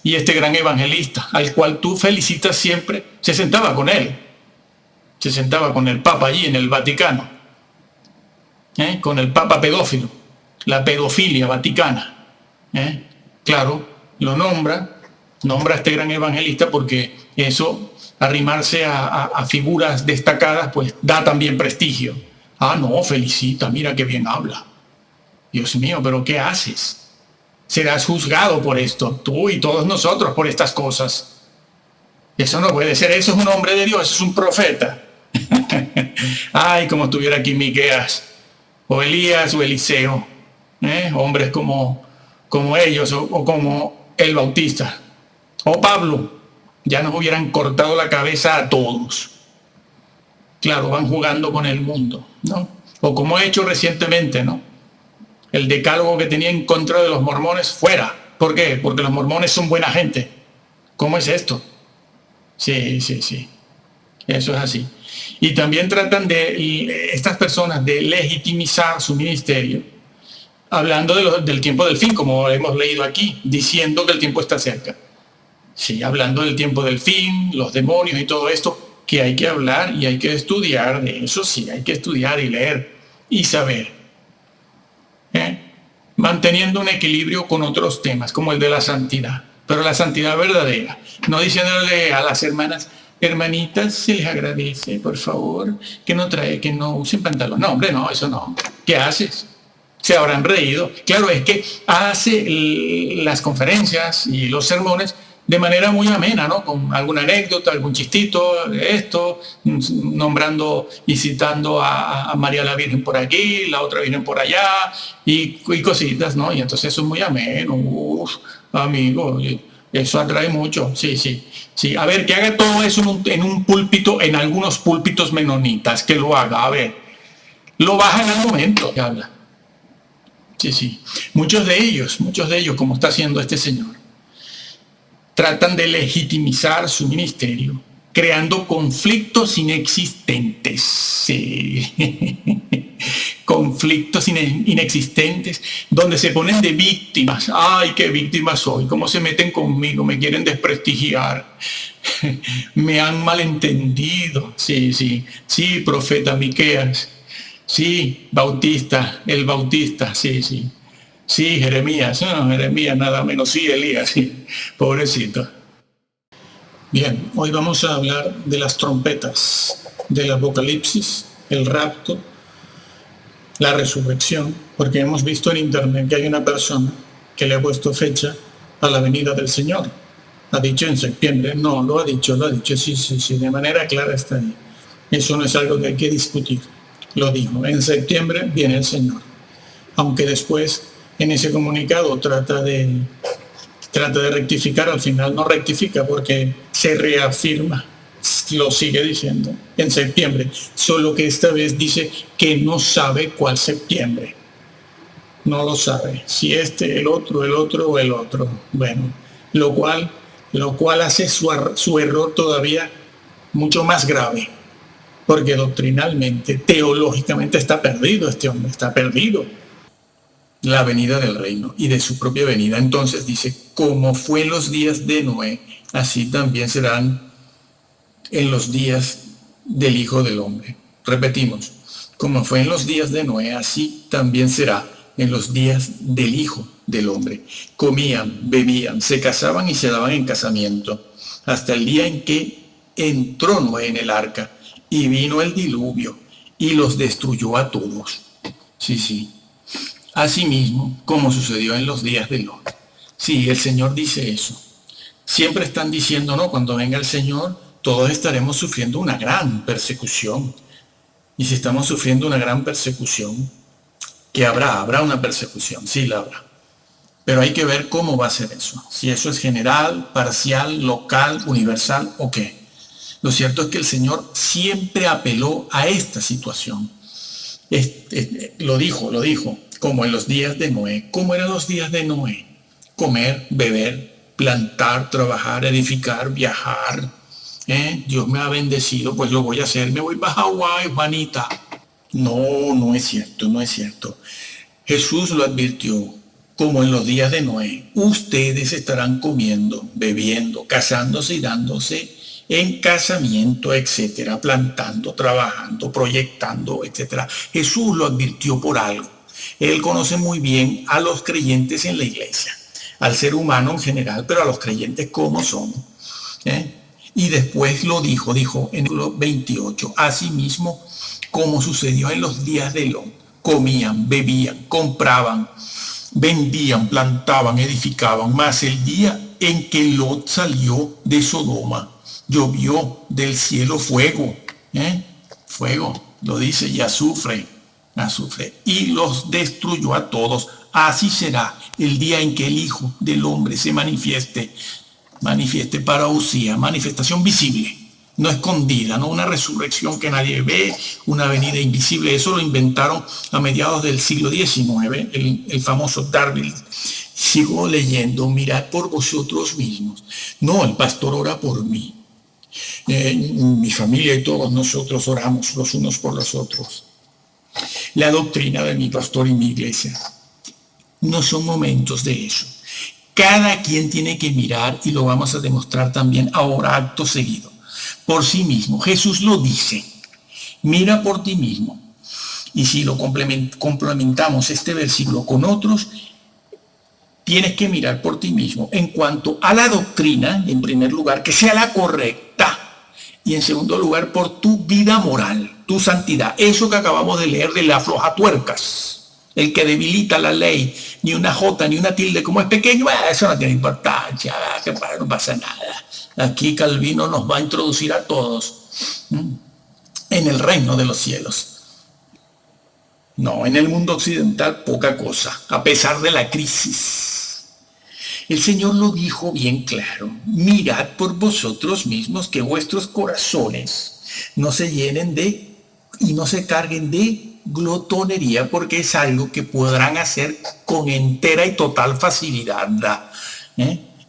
Y este gran evangelista, al cual tú felicitas siempre, se sentaba con él. Se sentaba con el Papa allí en el Vaticano. Con el Papa pedófilo. La pedofilia vaticana. Claro, lo nombra a este gran evangelista porque eso, arrimarse a figuras destacadas, pues da también prestigio. No, felicita, mira qué bien habla. Dios mío, pero ¿qué haces? Serás juzgado por esto, tú y todos nosotros por estas cosas. Eso no puede ser, eso es un hombre de Dios, eso es un profeta. Ay, como estuviera aquí Miqueas, o Elías o Eliseo, hombres como ellos, o como el Bautista, o Pablo, ya nos hubieran cortado la cabeza a todos. Claro, van jugando con el mundo, ¿no? O como he hecho recientemente, ¿no? El decálogo que tenía en contra de los mormones fuera. ¿Por qué? Porque los mormones son buena gente. ¿Cómo es esto? Sí. Eso es así. Y también tratan estas personas de legitimizar su ministerio, hablando del tiempo del fin, como hemos leído aquí, diciendo que el tiempo está cerca. Sí, hablando del tiempo del fin, los demonios y todo esto, que hay que hablar y hay que estudiar de eso, sí, hay que estudiar y leer y saber. Manteniendo un equilibrio con otros temas, como el de la santidad, pero la santidad verdadera, no diciéndole a las hermanitas, se les agradece, por favor, que no usen pantalón. No, hombre, no, eso no. ¿Qué haces? Se habrán reído. Claro, es que hace las conferencias y los sermones de manera muy amena, ¿no? Con alguna anécdota, algún chistito, nombrando y citando a María la Virgen por aquí, la otra Virgen por allá, y cositas, ¿no? Y entonces eso es muy ameno. Amigo, eso atrae mucho. Sí. A ver, que haga todo eso en un púlpito, en algunos púlpitos menonitas, que lo haga, a ver. Lo bajan al momento que habla. Sí. Muchos de ellos, como está haciendo este señor, tratan de legitimizar su ministerio creando conflictos inexistentes. Sí. Conflictos inexistentes, donde se ponen de víctimas. Ay, qué víctima soy, cómo se meten conmigo, me quieren desprestigiar, me han malentendido. Sí, sí, sí, profeta Miqueas. Sí, Bautista, el Bautista, sí, sí. Sí, Jeremías, no, Jeremías nada menos, sí, Elías, sí, pobrecito. Bien, hoy vamos a hablar de las trompetas, del Apocalipsis, el rapto, la resurrección, porque hemos visto en internet que hay una persona que le ha puesto fecha a la venida del Señor. Ha dicho en septiembre, no, lo ha dicho, sí, sí, sí, de manera clara está ahí. Eso no es algo que hay que discutir. Lo dijo, en septiembre viene el Señor. Aunque después en ese comunicado trata de rectificar, al final no rectifica porque se reafirma, lo sigue diciendo, en septiembre, solo que esta vez dice que no sabe cuál septiembre. No lo sabe, si el otro o el otro. Bueno, lo cual hace su error todavía mucho más grave, porque doctrinalmente, teológicamente está perdido este hombre, está perdido. La venida del reino y de su propia venida. Entonces dice, como fue en los días de Noé, así también serán en los días del Hijo del Hombre. Repetimos, como fue en los días de Noé, así también será en los días del Hijo del Hombre. Comían, bebían, se casaban y se daban en casamiento, hasta el día en que entró Noé en el arca y vino el diluvio y los destruyó a todos. Sí, sí. Asimismo, como sucedió en los días de Lot. Sí, el Señor dice eso. Siempre están diciendo, no, cuando venga el Señor, todos estaremos sufriendo una gran persecución. Y si estamos sufriendo una gran persecución, ¿qué habrá? Habrá una persecución, sí la habrá. Pero hay que ver cómo va a ser eso. Si eso es general, parcial, local, universal o qué. Lo cierto es que el Señor siempre apeló a esta situación. Lo dijo, como en los días de Noé. ¿Cómo eran los días de Noé? Comer, beber, plantar, trabajar, edificar, viajar. Dios me ha bendecido, pues lo voy a hacer. Me voy para Hawái, Juanita. No, no es cierto, no es cierto. Jesús lo advirtió, como en los días de Noé. Ustedes estarán comiendo, bebiendo, casándose y dándose en casamiento, etcétera, plantando, trabajando, proyectando, etcétera. Jesús lo advirtió por algo. Él conoce muy bien a los creyentes en la iglesia, al ser humano en general, pero a los creyentes cómo son. Y después lo dijo en el 28, asimismo, como sucedió en los días de Lot, comían, bebían, compraban, vendían, plantaban, edificaban, mas el día en que Lot salió de Sodoma, llovió del cielo fuego, fuego, lo dice, y azufre, y los destruyó a todos. Así será el día en que el Hijo del Hombre se manifieste parousia, manifestación visible, no escondida, no una resurrección que nadie ve, una venida invisible. Eso lo inventaron a mediados del siglo XIX, el famoso Darwin. Sigo leyendo, mirad por vosotros mismos. No, el pastor ora por mí. Mi familia y todos nosotros oramos los unos por los otros. La doctrina de mi pastor y mi iglesia no son momentos de eso. Cada quien tiene que mirar, y lo vamos a demostrar también ahora, acto seguido, por sí mismo. Jesús lo dice, mira por ti mismo. Y si lo complementamos este versículo con otros, tienes que mirar por ti mismo en cuanto a la doctrina, en primer lugar, que sea la correcta, y en segundo lugar, por tu vida moral, tu santidad. Eso que acabamos de leer de la aflojatuercas, el que debilita la ley, ni una jota, ni una tilde, como es pequeño, eso no tiene importancia, no pasa nada. Aquí Calvino nos va a introducir a todos en el reino de los cielos. No, en el mundo occidental poca cosa, a pesar de la crisis. El Señor lo dijo bien claro, mirad por vosotros mismos que vuestros corazones no se llenen y no se carguen de glotonería, porque es algo que podrán hacer con entera y total facilidad.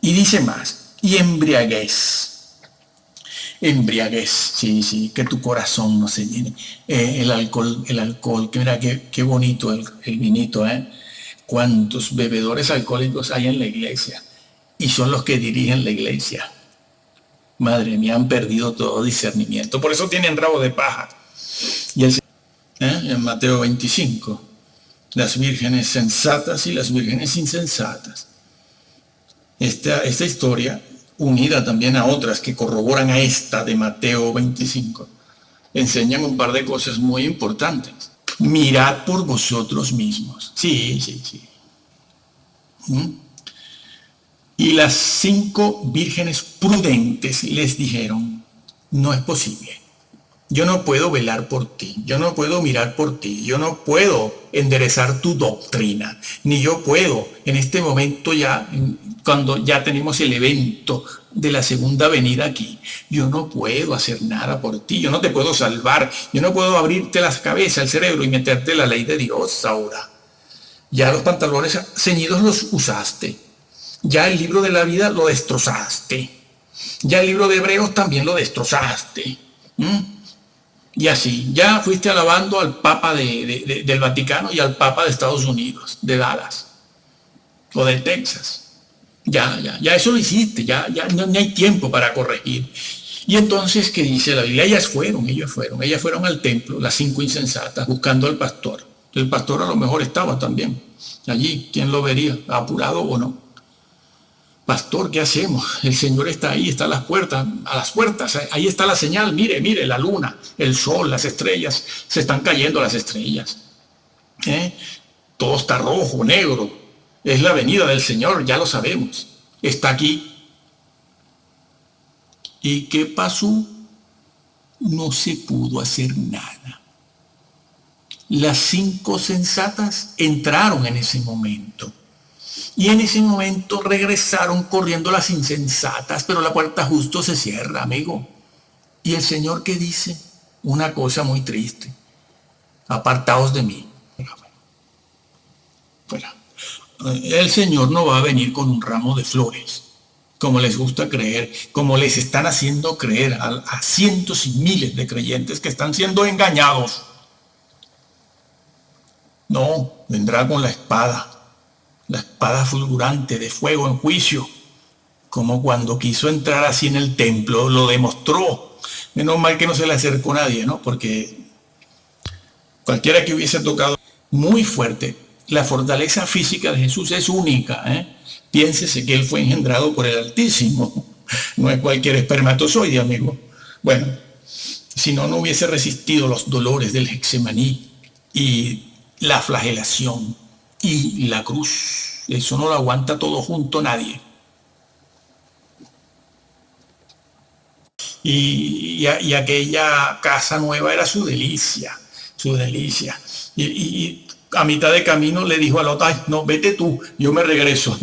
Y dice más, y embriaguez. embriaguez, sí, que tu corazón no se llene. El alcohol, que mira qué bonito el vinito, ¿eh? ¿Cuántos bebedores alcohólicos hay en la iglesia? Y son los que dirigen la iglesia. Madre mía, han perdido todo discernimiento. Por eso tienen rabo de paja. Y en Mateo 25, las vírgenes sensatas y las vírgenes insensatas. Esta historia, unida también a otras que corroboran a esta de Mateo 25, enseñan un par de cosas muy importantes. Mirad por vosotros mismos. Sí. Y las 5 vírgenes prudentes les dijeron, no es posible. Yo no puedo velar por ti, yo no puedo mirar por ti, yo no puedo enderezar tu doctrina, ni yo puedo en este momento ya, cuando ya tenemos el evento de la segunda venida aquí, yo no puedo hacer nada por ti, yo no te puedo salvar, yo no puedo abrirte la cabeza, el cerebro y meterte la ley de Dios ahora. Ya los pantalones ceñidos los usaste, ya el libro de la vida lo destrozaste, ya el libro de Hebreos también lo destrozaste. Y así, ya fuiste alabando al Papa del Vaticano y al Papa de Estados Unidos, de Dallas, o de Texas. Ya eso lo hiciste, ya no hay tiempo para corregir. Y entonces, ¿qué dice la Biblia? Ellas fueron al templo, las 5 insensatas, buscando al pastor. El pastor a lo mejor estaba también allí, ¿quién lo vería? ¿Apurado o no? Pastor, ¿qué hacemos? El Señor está ahí, está a las puertas, ahí está la señal, mire, la luna, el sol, las estrellas, se están cayendo las estrellas. Todo está rojo, negro, es la venida del Señor, ya lo sabemos, está aquí. ¿Y qué pasó? No se pudo hacer nada. Las 5 sensatas entraron en ese momento. Y en ese momento regresaron corriendo las insensatas, pero la puerta justo se cierra, amigo. Y el Señor, ¿qué dice? Una cosa muy triste. Apartaos de mí. Fuera. El Señor no va a venir con un ramo de flores, como les gusta creer, como les están haciendo creer a cientos y miles de creyentes que están siendo engañados. No, vendrá con la espada fulgurante de fuego en juicio, como cuando quiso entrar así en el templo, lo demostró. Menos mal que no se le acercó nadie, ¿no? Porque cualquiera que hubiese tocado muy fuerte, la fortaleza física de Jesús es única, Piénsese que él fue engendrado por el Altísimo, no es cualquier espermatozoide, amigo. Bueno, si no hubiese resistido los dolores del Getsemaní y la flagelación y la cruz. Eso no lo aguanta todo junto nadie. Y aquella casa nueva era su delicia. Y a mitad de camino le dijo a Lot, ay, no, vete tú, yo me regreso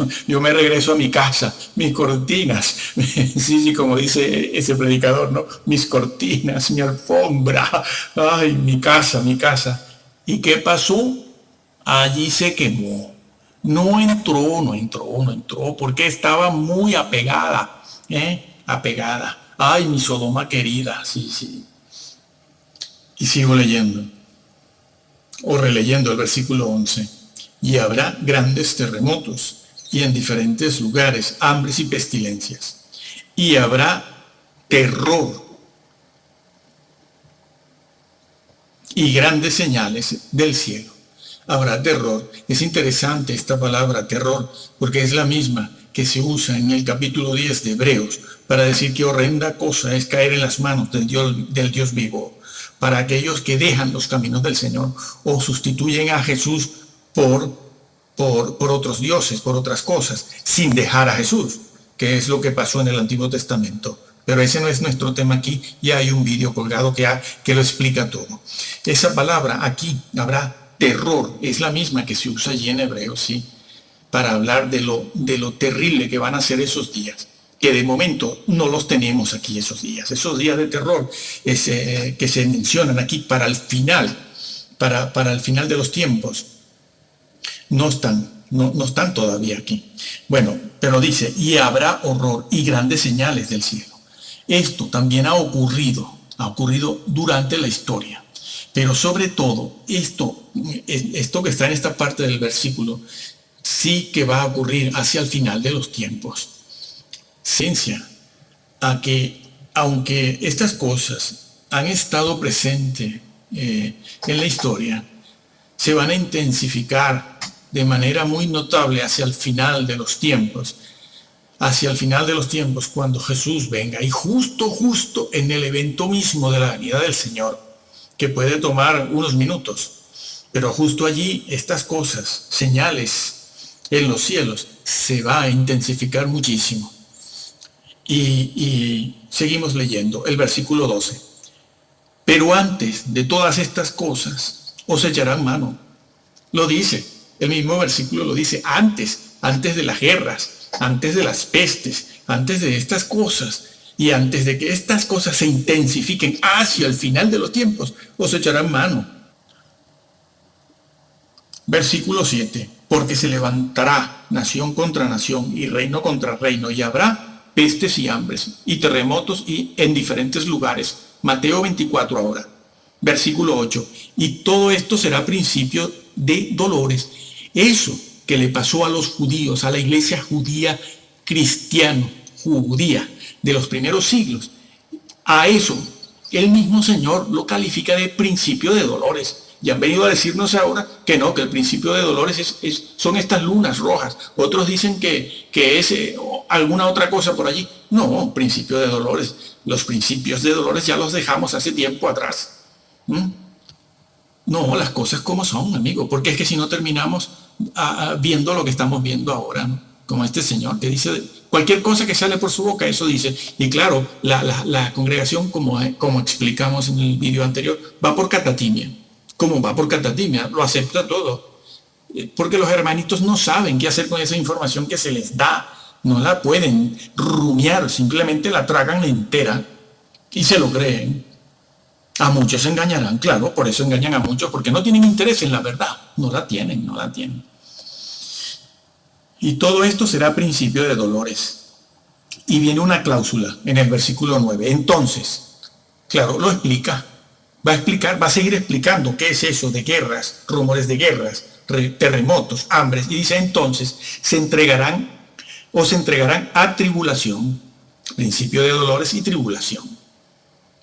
a mi casa, mis cortinas, sí, como dice ese predicador, ¿no? Mis cortinas, mi alfombra, ay, mi casa. ¿Y qué pasó? Allí se quemó. No entró, porque estaba muy apegada, apegada. Ay, mi Sodoma querida, sí. Y sigo leyendo, o releyendo el versículo 11. Y habrá grandes terremotos, y en diferentes lugares, hambres y pestilencias. Y habrá terror y grandes señales del cielo. Habrá terror. Es interesante esta palabra terror, porque es la misma que se usa en el capítulo 10 de Hebreos para decir qué horrenda cosa es caer en las manos del Dios vivo, para aquellos que dejan los caminos del Señor o sustituyen a Jesús por otros dioses, por otras cosas, sin dejar a Jesús, que es lo que pasó en el Antiguo Testamento. Pero ese no es nuestro tema aquí, ya hay un vídeo colgado que lo explica todo. Esa palabra aquí, habrá terror, es la misma que se usa allí en Hebreos, ¿sí? Para hablar de lo terrible que van a ser esos días, que de momento no los tenemos aquí esos días de terror que se mencionan aquí para el final, para el final de los tiempos, no están todavía aquí. Bueno, pero dice, y habrá horror y grandes señales del cielo. Esto también ha ocurrido durante la historia. Pero sobre todo, esto que está en esta parte del versículo, sí que va a ocurrir hacia el final de los tiempos. Ciencia a que, aunque estas cosas han estado presentes en la historia, se van a intensificar de manera muy notable hacia el final de los tiempos. Hacia el final de los tiempos, cuando Jesús venga, y justo en el evento mismo de la venida del Señor, que puede tomar unos minutos, pero justo allí estas cosas, señales en los cielos, se va a intensificar muchísimo. Y seguimos leyendo el versículo 12. Pero antes de todas estas cosas os echarán mano. Lo dice, el mismo versículo lo dice, antes de las guerras, antes de las pestes, antes de estas cosas, y antes de que estas cosas se intensifiquen hacia el final de los tiempos, os echarán mano. Versículo 7. Porque se levantará nación contra nación y reino contra reino, y habrá pestes y hambres y terremotos y en diferentes lugares. Mateo 24 ahora. Versículo 8. Y todo esto será principio de dolores. Eso que le pasó a los judíos, a la iglesia judía judía de los primeros siglos, a eso el mismo Señor lo califica de principio de dolores. Y han venido a decirnos ahora que no, que el principio de dolores son estas lunas rojas. Otros dicen que es alguna otra cosa por allí. No, principio de dolores. Los principios de dolores ya los dejamos hace tiempo atrás. No, las cosas como son, amigo, porque es que si no terminamos viendo lo que estamos viendo ahora, ¿no? Como este señor que dice cualquier cosa que sale por su boca, eso dice. Y claro, la congregación, como explicamos en el vídeo anterior, va por catatimia. Como va por catatimia, lo acepta todo. Porque los hermanitos no saben qué hacer con esa información que se les da. No la pueden rumiar, simplemente la tragan entera y se lo creen. A muchos se engañarán, claro, por eso engañan a muchos, porque no tienen interés en la verdad. No la tienen. Y todo esto será principio de dolores. Y viene una cláusula en el versículo 9. Entonces, claro, lo explica. Va a seguir explicando qué es eso de guerras, rumores de guerras, terremotos, hambres. Y dice, entonces, se entregarán a tribulación, principio de dolores y tribulación.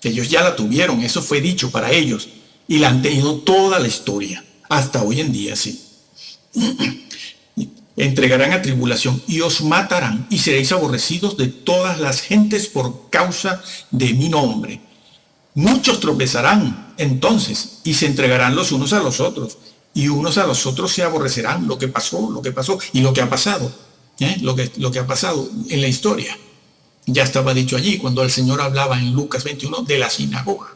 Ellos ya la tuvieron, eso fue dicho para ellos. Y la han tenido toda la historia, hasta hoy en día, sí. Entregarán a tribulación y os matarán y seréis aborrecidos de todas las gentes por causa de mi nombre. Muchos tropezarán entonces y se entregarán los unos a los otros y unos a los otros se aborrecerán. Lo que pasó y lo que ha pasado, lo que ha pasado en la historia. Ya estaba dicho allí cuando el Señor hablaba en Lucas 21 de la sinagoga.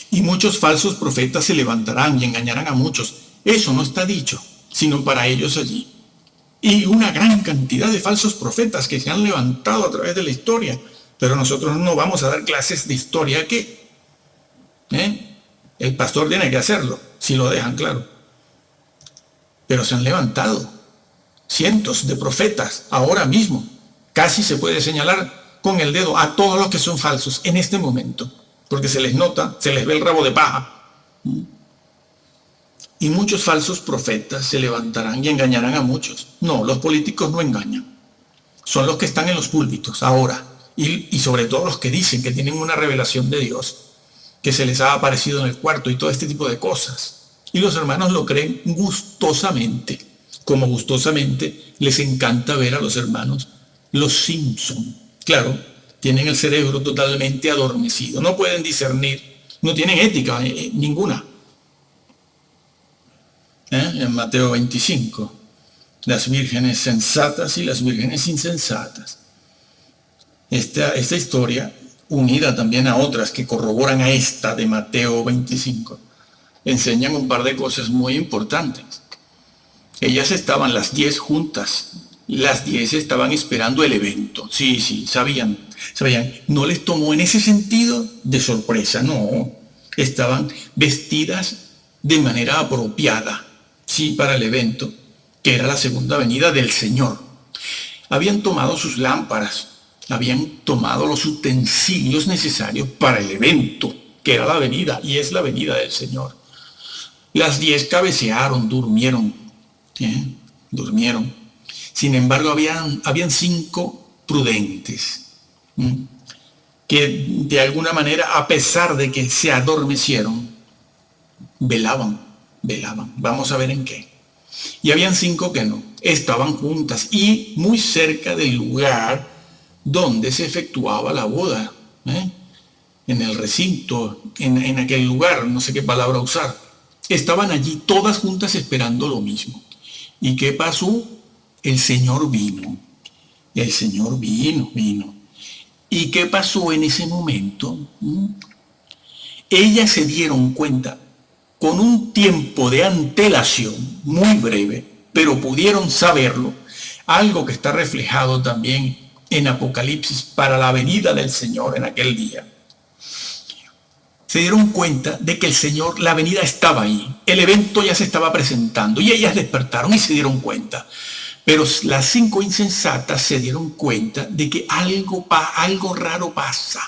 Y muchos falsos profetas se levantarán y engañarán a muchos. Eso no está dicho, sino para ellos allí. Y una gran cantidad de falsos profetas que se han levantado a través de la historia. Pero nosotros no vamos a dar clases de historia aquí. El pastor tiene que hacerlo, si lo dejan claro. Pero se han levantado cientos de profetas ahora mismo. Casi se puede señalar con el dedo a todos los que son falsos en este momento. Porque se les nota, se les ve el rabo de paja. Y muchos falsos profetas se levantarán y engañarán a muchos. No, los políticos no engañan. Son los que están en los púlpitos ahora. Y sobre todo los que dicen que tienen una revelación de Dios, que se les ha aparecido en el cuarto y todo este tipo de cosas. Y los hermanos lo creen gustosamente, como gustosamente les encanta ver a los hermanos los Simpson. Claro, tienen el cerebro totalmente adormecido, no pueden discernir, no tienen ética ninguna. En Mateo 25, las vírgenes sensatas y las vírgenes insensatas. Esta historia, unida también a otras que corroboran a esta de Mateo 25, enseñan un par de cosas muy importantes. Ellas estaban las 10 juntas, las 10 estaban esperando el evento. Sí, sabían. No les tomó en ese sentido de sorpresa, no. Estaban vestidas de manera apropiada, sí, para el evento, que era la segunda venida del Señor. Habían tomado sus lámparas habían tomado los utensilios necesarios para el evento, que era la venida, y es la venida del Señor. Las 10 cabecearon, durmieron, durmieron. Sin embargo, habían 5 prudentes, que de alguna manera, a pesar de que se adormecieron, velaban. Vamos a ver en qué. Y habían 5 que no, estaban juntas y muy cerca del lugar donde se efectuaba la boda, en el recinto, en aquel lugar, no sé qué palabra usar. Estaban allí todas juntas esperando lo mismo. ¿Y qué pasó? El Señor vino. El Señor vino. ¿Y qué pasó en ese momento? Ellas se dieron cuenta con un tiempo de antelación muy breve, pero pudieron saberlo, algo que está reflejado también en Apocalipsis para la venida del Señor en aquel día. Se dieron cuenta de que el Señor, la venida estaba ahí, el evento ya se estaba presentando y ellas despertaron y se dieron cuenta. Pero las 5 insensatas se dieron cuenta de que algo raro pasa.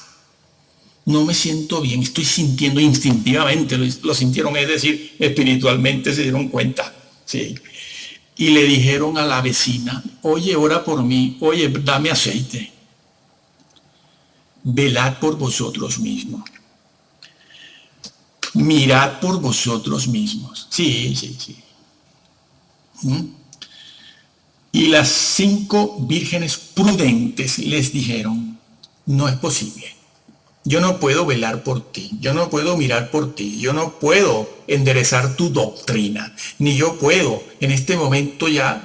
No me siento bien, estoy sintiendo instintivamente, lo sintieron, es decir, espiritualmente se dieron cuenta. Sí. Y le dijeron a la vecina, oye, ora por mí, oye, dame aceite. Velad por vosotros mismos. Mirad por vosotros mismos. Sí. Y las 5 vírgenes prudentes les dijeron, no es posible. Yo no puedo velar por ti, yo no puedo mirar por ti, yo no puedo enderezar tu doctrina, ni yo puedo en este momento ya,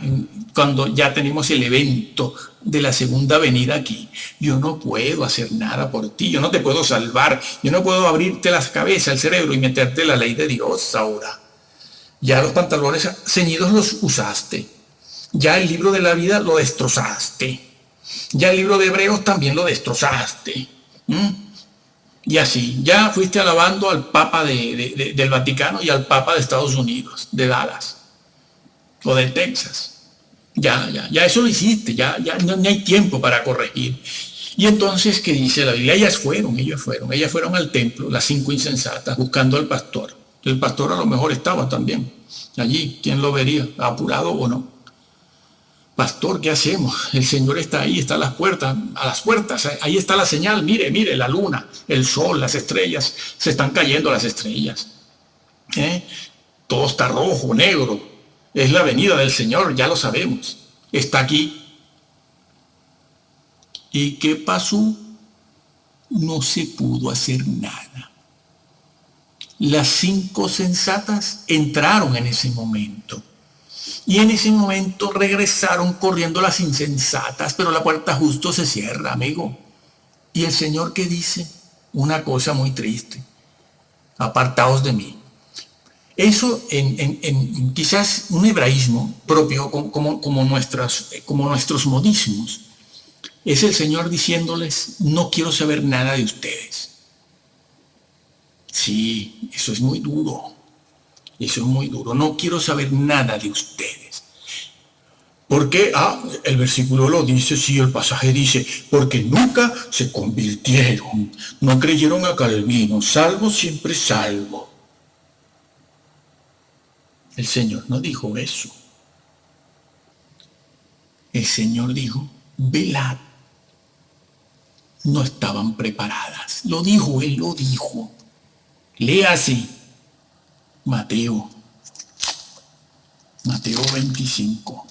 cuando ya tenemos el evento de la segunda venida aquí, yo no puedo hacer nada por ti, yo no te puedo salvar, yo no puedo abrirte las cabezas, el cerebro y meterte la ley de Dios ahora. Ya los pantalones ceñidos los usaste, ya el libro de la vida lo destrozaste, ya el libro de Hebreos también lo destrozaste. Y así, ya fuiste alabando al Papa del Vaticano y al Papa de Estados Unidos, de Dallas, o de Texas. Ya eso lo hiciste, ya no hay tiempo para corregir. Y entonces, ¿qué dice la Biblia? Ellas fueron al templo, las 5 insensatas, buscando al pastor. El pastor a lo mejor estaba también allí, ¿quién lo vería? ¿Apurado o no? Pastor, ¿qué hacemos? El Señor está ahí, está a las puertas, ahí está la señal, mire, la luna, el sol, las estrellas, se están cayendo las estrellas. Todo está rojo, negro, es la venida del Señor, ya lo sabemos, está aquí. ¿Y qué pasó? No se pudo hacer nada. Las 5 sensatas entraron en ese momento. Y en ese momento regresaron corriendo las insensatas, pero la puerta justo se cierra, amigo. Y el Señor, ¿qué dice? Una cosa muy triste. Apartaos de mí. Eso en quizás un hebraísmo propio, como nuestros modismos, es el Señor diciéndoles, no quiero saber nada de ustedes. Sí, eso es muy duro. Eso es muy duro. No quiero saber nada de ustedes. ¿Por qué? El versículo lo dice, sí, el pasaje dice, porque nunca se convirtieron, no creyeron a Calvino, salvo siempre salvo. El Señor no dijo eso. El Señor dijo, velad. No estaban preparadas. Lo dijo, Él lo dijo. Léase. Mateo 25.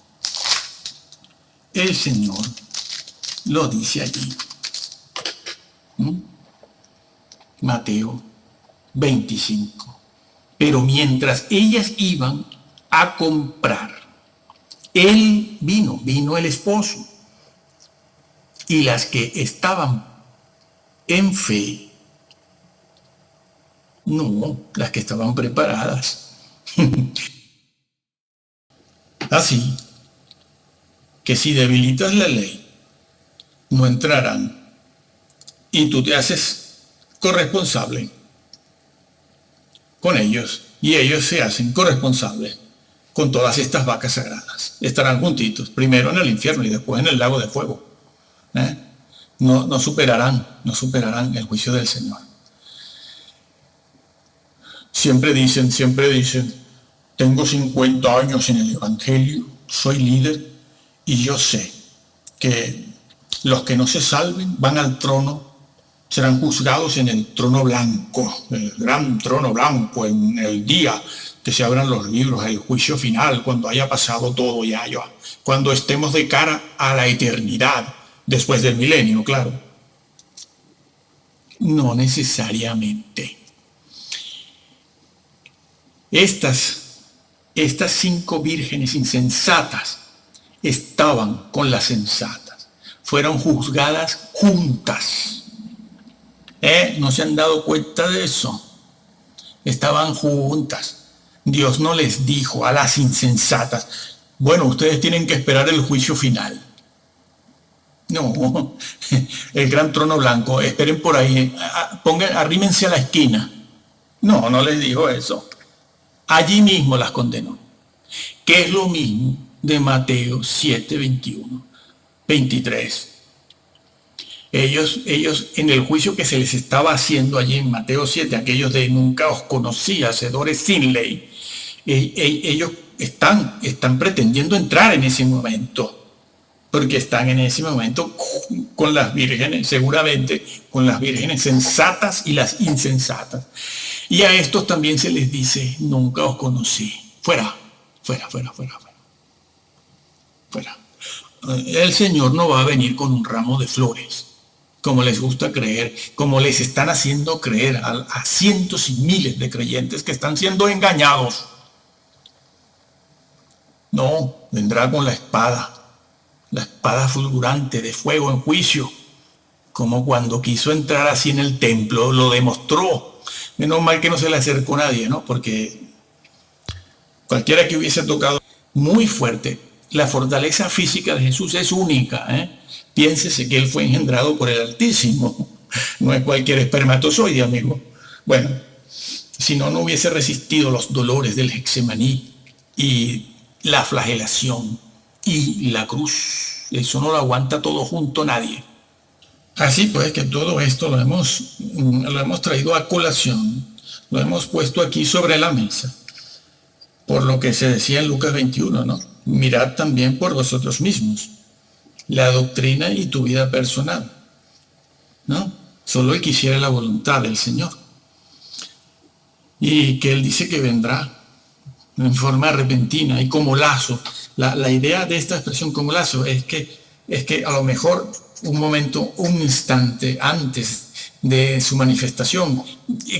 El Señor lo dice allí. Mateo 25. Pero mientras ellas iban a comprar, Él vino el esposo. Y las que estaban en fe, no, las que estaban preparadas. Así que si debilitas la ley, no entrarán. Y tú te haces corresponsable con ellos. Y ellos se hacen corresponsables con todas estas vacas sagradas. Estarán juntitos, primero en el infierno y después en el lago de fuego. no superarán el juicio del Señor. Siempre dicen, tengo 50 años en el Evangelio, soy líder y yo sé que los que no se salven van al trono, serán juzgados en el trono blanco, el gran trono blanco, en el día que se abran los libros, el juicio final, cuando haya pasado todo ya, cuando estemos de cara a la eternidad, después del milenio, claro. No necesariamente. Estas 5 vírgenes insensatas estaban con las sensatas. Fueron juzgadas juntas. ¿No se han dado cuenta de eso? Estaban juntas. Dios no les dijo a las insensatas, bueno, ustedes tienen que esperar el juicio final. No, el gran trono blanco, esperen por ahí, arrímense a la esquina. No les dijo eso. Allí mismo las condenó. Que es lo mismo de Mateo 7, 21, 23. Ellos en el juicio que se les estaba haciendo allí en Mateo 7, aquellos de nunca os conocí, hacedores sin ley, ellos están pretendiendo entrar en ese momento, porque están en ese momento con las vírgenes, seguramente con las vírgenes sensatas y las insensatas. Y a estos también se les dice, nunca os conocí. Fuera. El Señor no va a venir con un ramo de flores, como les gusta creer, como les están haciendo creer a cientos y miles de creyentes que están siendo engañados. No, vendrá con la espada fulgurante de fuego en juicio, como cuando quiso entrar así en el templo, lo demostró. Menos mal que no se le acercó nadie, ¿no? Porque cualquiera que hubiese tocado muy fuerte. La fortaleza física de Jesús es única, Piénsese que él fue engendrado por el Altísimo. No es cualquier espermatozoide, amigo. Bueno, si no hubiese resistido los dolores del Getsemaní y la flagelación y la cruz. Eso no lo aguanta todo junto nadie. Así pues que todo esto lo hemos traído a colación, lo hemos puesto aquí sobre la mesa, por lo que se decía en Lucas 21, ¿no? Mirad también por vosotros mismos la doctrina y tu vida personal, ¿no? Solo el que hiciera la voluntad del Señor. Y que Él dice que vendrá en forma repentina y como lazo. La idea de esta expresión como lazo es que a lo mejor un instante antes de su manifestación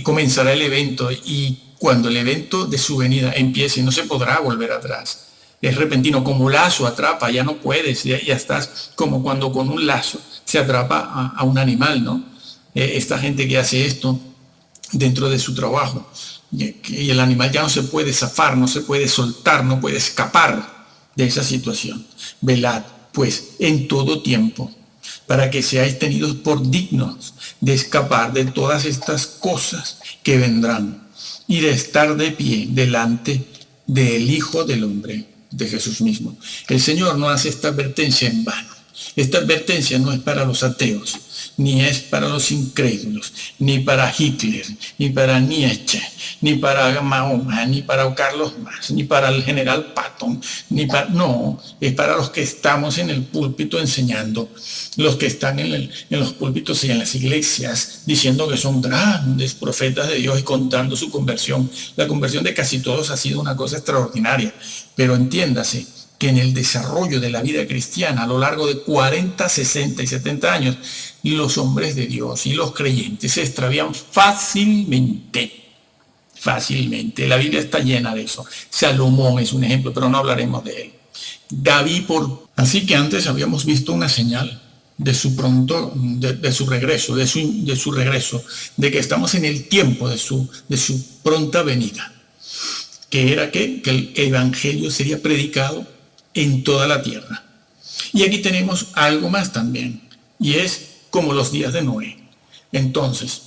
comenzará el evento, y cuando el evento de su venida empiece no se podrá volver atrás. Es repentino, como lazo atrapa, ya no puedes, ya estás como cuando con un lazo se atrapa a un animal, ¿no? Esta gente que hace esto dentro de su trabajo, y el animal ya no se puede zafar, no se puede soltar, no puede escapar de esa situación. Velad, pues, en todo tiempo, para que seáis tenidos por dignos de escapar de todas estas cosas que vendrán y de estar de pie delante del Hijo del Hombre, de Jesús mismo. El Señor no hace esta advertencia en vano. Esta advertencia no es para los ateos, ni es para los incrédulos, ni para Hitler, ni para Nietzsche, ni para Mahoma, ni para Carlos Marx, ni para el general Patton, no, es para los que estamos en el púlpito enseñando, los que están en los púlpitos y en las iglesias diciendo que son grandes profetas de Dios y contando su conversión. La conversión de casi todos ha sido una cosa extraordinaria, pero entiéndase que en el desarrollo de la vida cristiana a lo largo de 40, 60 y 70 años, los hombres de Dios y los creyentes se extravían fácilmente. La Biblia está llena de eso. Salomón es un ejemplo, pero no hablaremos de él. Así que antes habíamos visto una señal de su regreso, de que estamos en el tiempo de su pronta venida, que era que el evangelio sería predicado en toda la tierra. Y aquí tenemos algo más también, y es como los días de Noé. Entonces,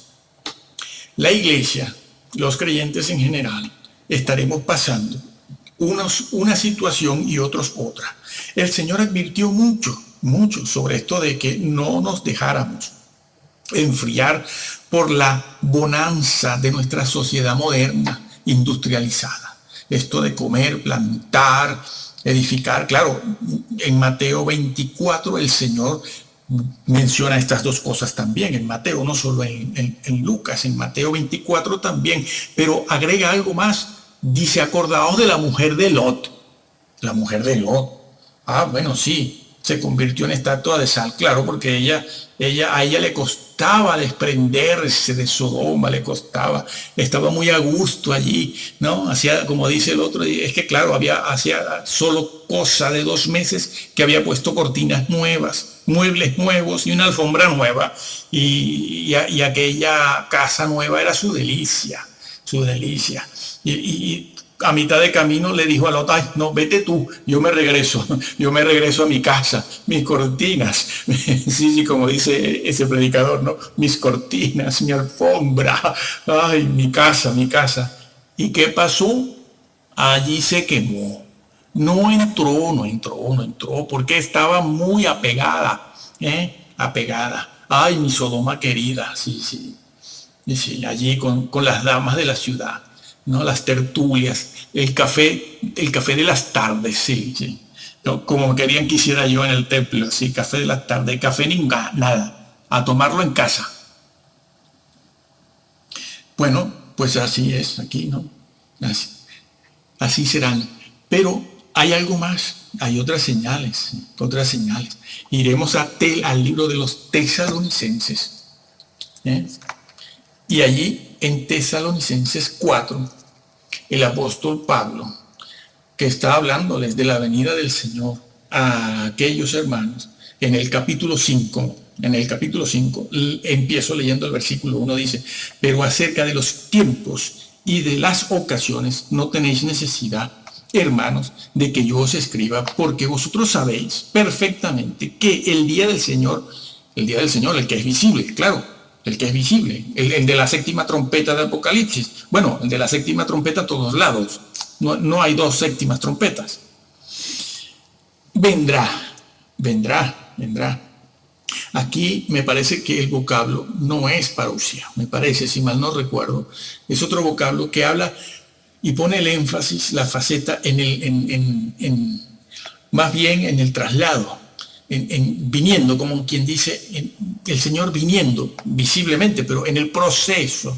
la iglesia, los creyentes en general, estaremos pasando unos una situación y otros otra. El Señor advirtió mucho mucho sobre esto de que no nos dejáramos enfriar por la bonanza de nuestra sociedad moderna, industrializada. Esto de comer, plantar, edificar. Claro, en Mateo 24 el Señor menciona estas dos cosas también, en Mateo, no solo en Lucas, en Mateo 24 también, pero agrega algo más. Dice, acordaos de la mujer de Lot. La mujer de Lot. Ah, bueno, sí, se convirtió en estatua de sal, claro, porque a ella le costaba desprenderse de Sodoma, le costaba, estaba muy a gusto allí, ¿no? Hacía, como dice el otro, es que claro, hacía solo cosa de 2 meses que había puesto cortinas nuevas, muebles nuevos y una alfombra nueva, y aquella casa nueva era su delicia, su delicia. Y a mitad de camino le dijo a Lot, ay, no, vete tú, yo me regreso a mi casa, mis cortinas, sí, como dice ese predicador, ¿no? Mis cortinas, mi alfombra, ay, mi casa. ¿Y qué pasó? Allí se quemó. No entró, porque estaba muy apegada, apegada. Ay, mi Sodoma querida, sí, allí con las damas de la ciudad, ¿no? Las tertulias, el café de las tardes, sí. ¿No? Como querían que hiciera yo en el templo, sí, café de las tardes, café nada, a tomarlo en casa. Bueno, pues así es aquí, ¿no? Así serán. Pero hay algo más, hay otras señales. Iremos al libro de los Tesalonicenses. Y allí en Tesalonicenses 4, el apóstol Pablo, que está hablándoles de la venida del Señor a aquellos hermanos, en el capítulo 5, empiezo leyendo el versículo 1, dice, pero acerca de los tiempos y de las ocasiones no tenéis necesidad, hermanos, de que yo os escriba, porque vosotros sabéis perfectamente que el día del Señor, el que es visible, claro, el que es visible, el de la séptima trompeta de Apocalipsis. Bueno, el de la séptima trompeta a todos lados. No hay 2 séptimas trompetas. Vendrá. Aquí me parece que el vocablo no es parousia. Me parece, si mal no recuerdo, es otro vocablo que habla y pone el énfasis, la faceta más bien en el traslado. Viniendo, como quien dice, el Señor viniendo visiblemente, pero en el proceso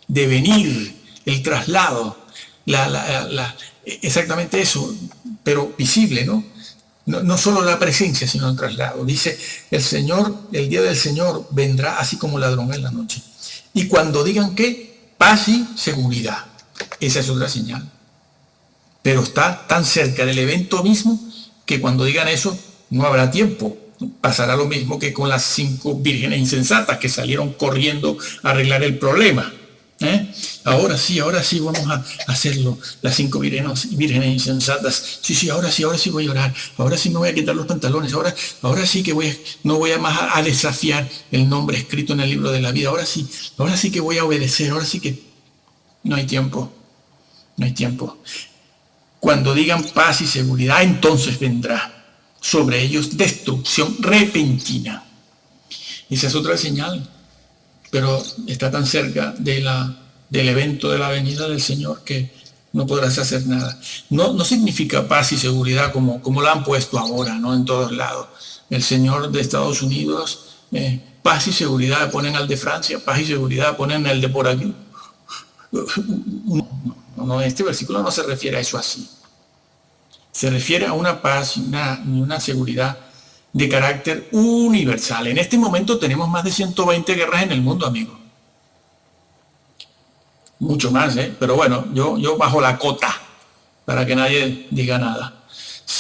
de venir, el traslado, exactamente eso, pero visible, ¿no? No solo la presencia, sino el traslado. Dice, el día del Señor vendrá así como ladrón en la noche. Y cuando digan que paz y seguridad, esa es otra señal. Pero está tan cerca del evento mismo que cuando digan eso, no habrá tiempo. Pasará lo mismo que con las 5 vírgenes insensatas que salieron corriendo a arreglar el problema. Ahora sí vamos a hacerlo. Las 5 vírgenes insensatas. Sí, ahora sí voy a orar. Ahora sí me voy a quitar los pantalones. Ahora sí que no voy a más a desafiar el nombre escrito en el libro de la vida. Ahora sí que voy a obedecer. Ahora sí que no hay tiempo. Cuando digan paz y seguridad, entonces vendrá sobre ellos destrucción repentina. Esa es otra señal, pero está tan cerca del evento de la venida del Señor que no podrás hacer nada. No significa paz y seguridad como la han puesto ahora, ¿no? En todos lados. El señor de Estados Unidos, paz y seguridad ponen al de Francia, paz y seguridad ponen al de por aquí. No, este versículo no se refiere a eso así. Se refiere a una paz y una seguridad de carácter universal. En este momento tenemos más de 120 guerras en el mundo, amigo. Mucho más, pero bueno, yo bajo la cota para que nadie diga nada.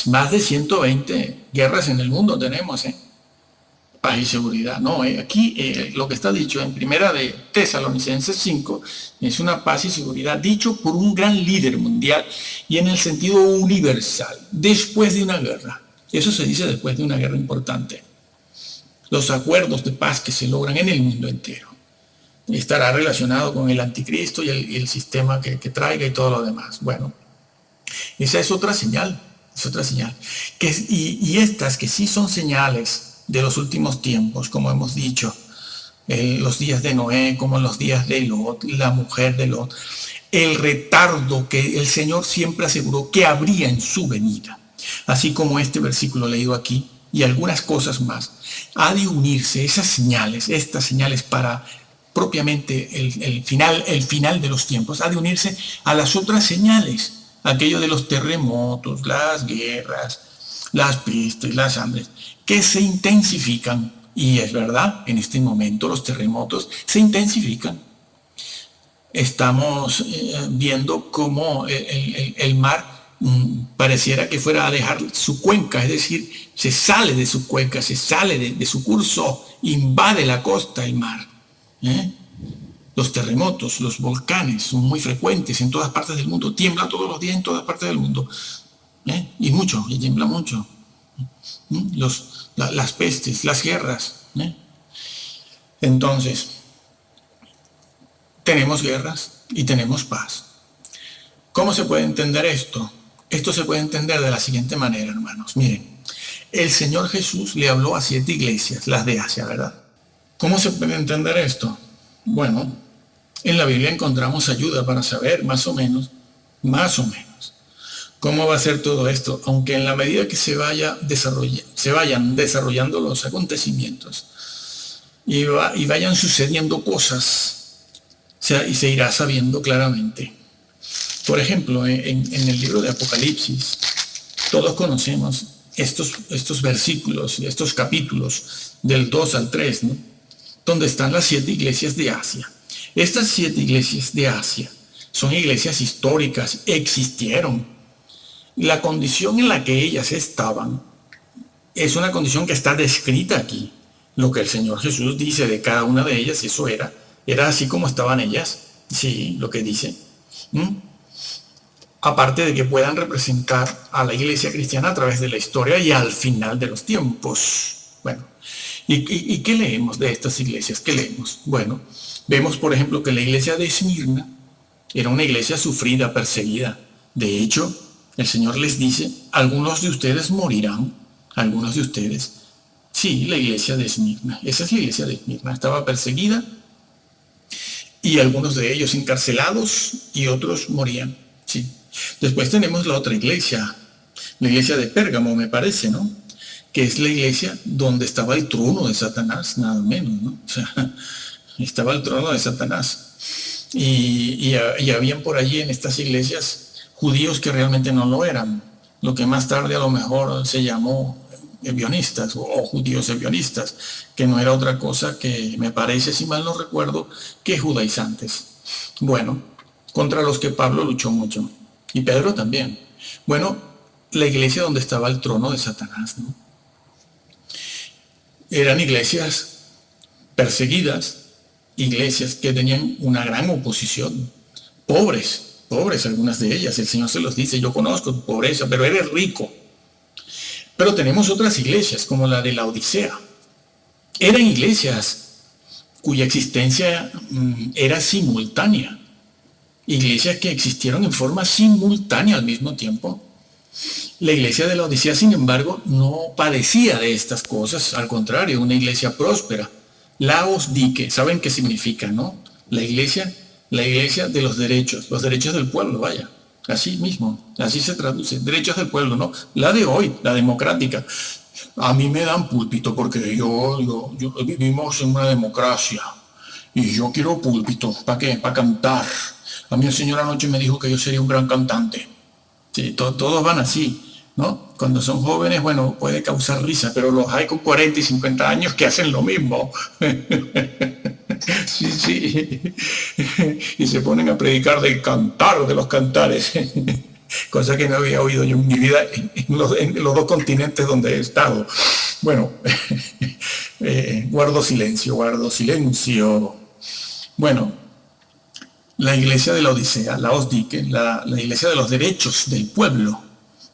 Más de 120 guerras en el mundo tenemos, paz y seguridad. No, aquí lo que está dicho en primera de Tesalonicenses 5 es una paz y seguridad dicho por un gran líder mundial y en el sentido universal, después de una guerra. Eso se dice después de una guerra importante. Los acuerdos de paz que se logran en el mundo entero. Estará relacionado con el anticristo y el sistema que traiga y todo lo demás. Bueno, esa es otra señal. Es otra señal. Y estas que sí son señales de los últimos tiempos, como hemos dicho, los días de Noé, como los días de Lot, la mujer de Lot, el retardo que el Señor siempre aseguró que habría en su venida, así como este versículo leído aquí y algunas cosas más, ha de unirse estas señales para propiamente el final de los tiempos, ha de unirse a las otras señales, aquello de los terremotos, las guerras, las pestes, las hambres, que se intensifican. Y es verdad, en este momento los terremotos se intensifican. Estamos viendo cómo el mar pareciera que fuera a dejar su cuenca, es decir, se sale de su cuenca, se sale de su curso, invade la costa el mar. Los terremotos, los volcanes son muy frecuentes en todas partes del mundo, tiembla todos los días en todas partes del mundo, y tiembla mucho. Las pestes, las guerras. Entonces, tenemos guerras y tenemos paz. ¿Cómo se puede entender esto? Esto se puede entender de la siguiente manera, hermanos. Miren, el Señor Jesús le habló a 7 iglesias, las de Asia, ¿verdad? ¿Cómo se puede entender esto? Bueno, en la Biblia encontramos ayuda para saber más o menos, cómo va a ser todo esto, aunque en la medida que se vayan desarrollando los acontecimientos y vayan sucediendo cosas, y se irá sabiendo claramente. Por ejemplo, en el libro de Apocalipsis, todos conocemos estos versículos, estos capítulos del 2 al 3, ¿no? Donde están las 7 iglesias de Asia. Estas 7 iglesias de Asia son iglesias históricas, existieron. La condición en la que ellas estaban es una condición que está descrita aquí. Lo que el Señor Jesús dice de cada una de ellas, eso era así como estaban ellas. Sí, lo que dice. Aparte de que puedan representar a la iglesia cristiana a través de la historia y al final de los tiempos. Bueno, ¿y qué leemos de estas iglesias? ¿Qué leemos? Bueno, vemos por ejemplo que la iglesia de Esmirna era una iglesia sufrida, perseguida. De hecho, el Señor les dice, algunos de ustedes morirán, algunos de ustedes. Sí, la iglesia de Esmirna, esa es la iglesia de Esmirna, estaba perseguida y algunos de ellos encarcelados y otros morían. Sí. Después tenemos la otra iglesia, la iglesia de Pérgamo, me parece, ¿no? Que es la iglesia donde estaba el trono de Satanás, nada menos, ¿no? O sea, estaba el trono de Satanás. Y habían por allí en estas iglesias judíos que realmente no lo eran, lo que más tarde a lo mejor se llamó ebionistas o judíos ebionistas, que no era otra cosa que, me parece, si mal no recuerdo, que judaizantes. Bueno, contra los que Pablo luchó mucho, y Pedro también. Bueno, la iglesia donde estaba el trono de Satanás, ¿no? Eran iglesias perseguidas, iglesias que tenían una gran oposición, pobres algunas de ellas, el Señor se los dice, yo conozco tu pobreza, pero eres rico. Pero tenemos otras iglesias, como la de la Odisea. Eran iglesias cuya existencia era simultánea, iglesias que existieron en forma simultánea al mismo tiempo. La iglesia de la Odisea, sin embargo, no padecía de estas cosas, al contrario, una iglesia próspera. Laos dique, ¿saben qué significa, no? La iglesia de los derechos del pueblo, vaya, así mismo, así se traduce, derechos del pueblo, ¿no? La de hoy, la democrática. A mí me dan púlpito porque yo vivimos en una democracia y yo quiero púlpito, ¿para qué? Para cantar. A mí el Señor anoche me dijo que yo sería un gran cantante. Sí, todos van así, ¿no? Cuando son jóvenes, bueno, puede causar risa, pero los hay con 40 y 50 años que hacen lo mismo. Sí. Y se ponen a predicar del cantar de los cantares, cosa que no había oído yo en mi vida en los 2 continentes donde he estado. Bueno, guardo silencio. Bueno, la iglesia de la Odisea, la Osdique, la iglesia de los derechos del pueblo,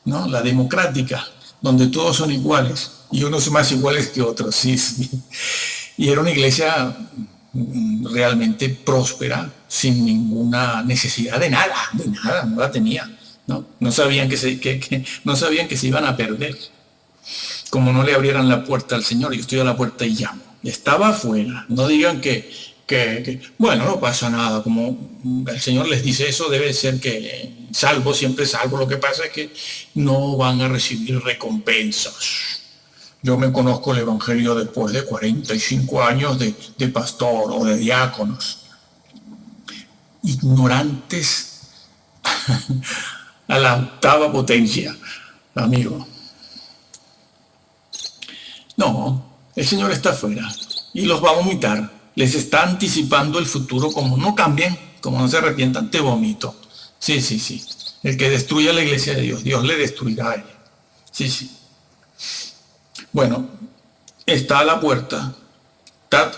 ¿no? La democrática, donde todos son iguales y unos más iguales que otros, sí. Y era una iglesia realmente próspera, sin ninguna necesidad de nada, no la tenía. No sabían no sabían que se iban a perder. Como no le abrieran la puerta al Señor, yo estoy a la puerta y llamo. Estaba afuera. No digan bueno, no pasa nada. Como el Señor les dice eso, debe ser que salvo, siempre salvo. Lo que pasa es que no van a recibir recompensas. Yo me conozco el Evangelio después de 45 años de pastor o de diáconos. Ignorantes a la octava potencia, amigo. No, el Señor está afuera y los va a vomitar. Les está anticipando el futuro. Como no cambien, como no se arrepientan, te vomito. Sí, sí, sí. El que destruya la iglesia de Dios, Dios le destruirá a él. Sí, sí. Bueno, está a la puerta,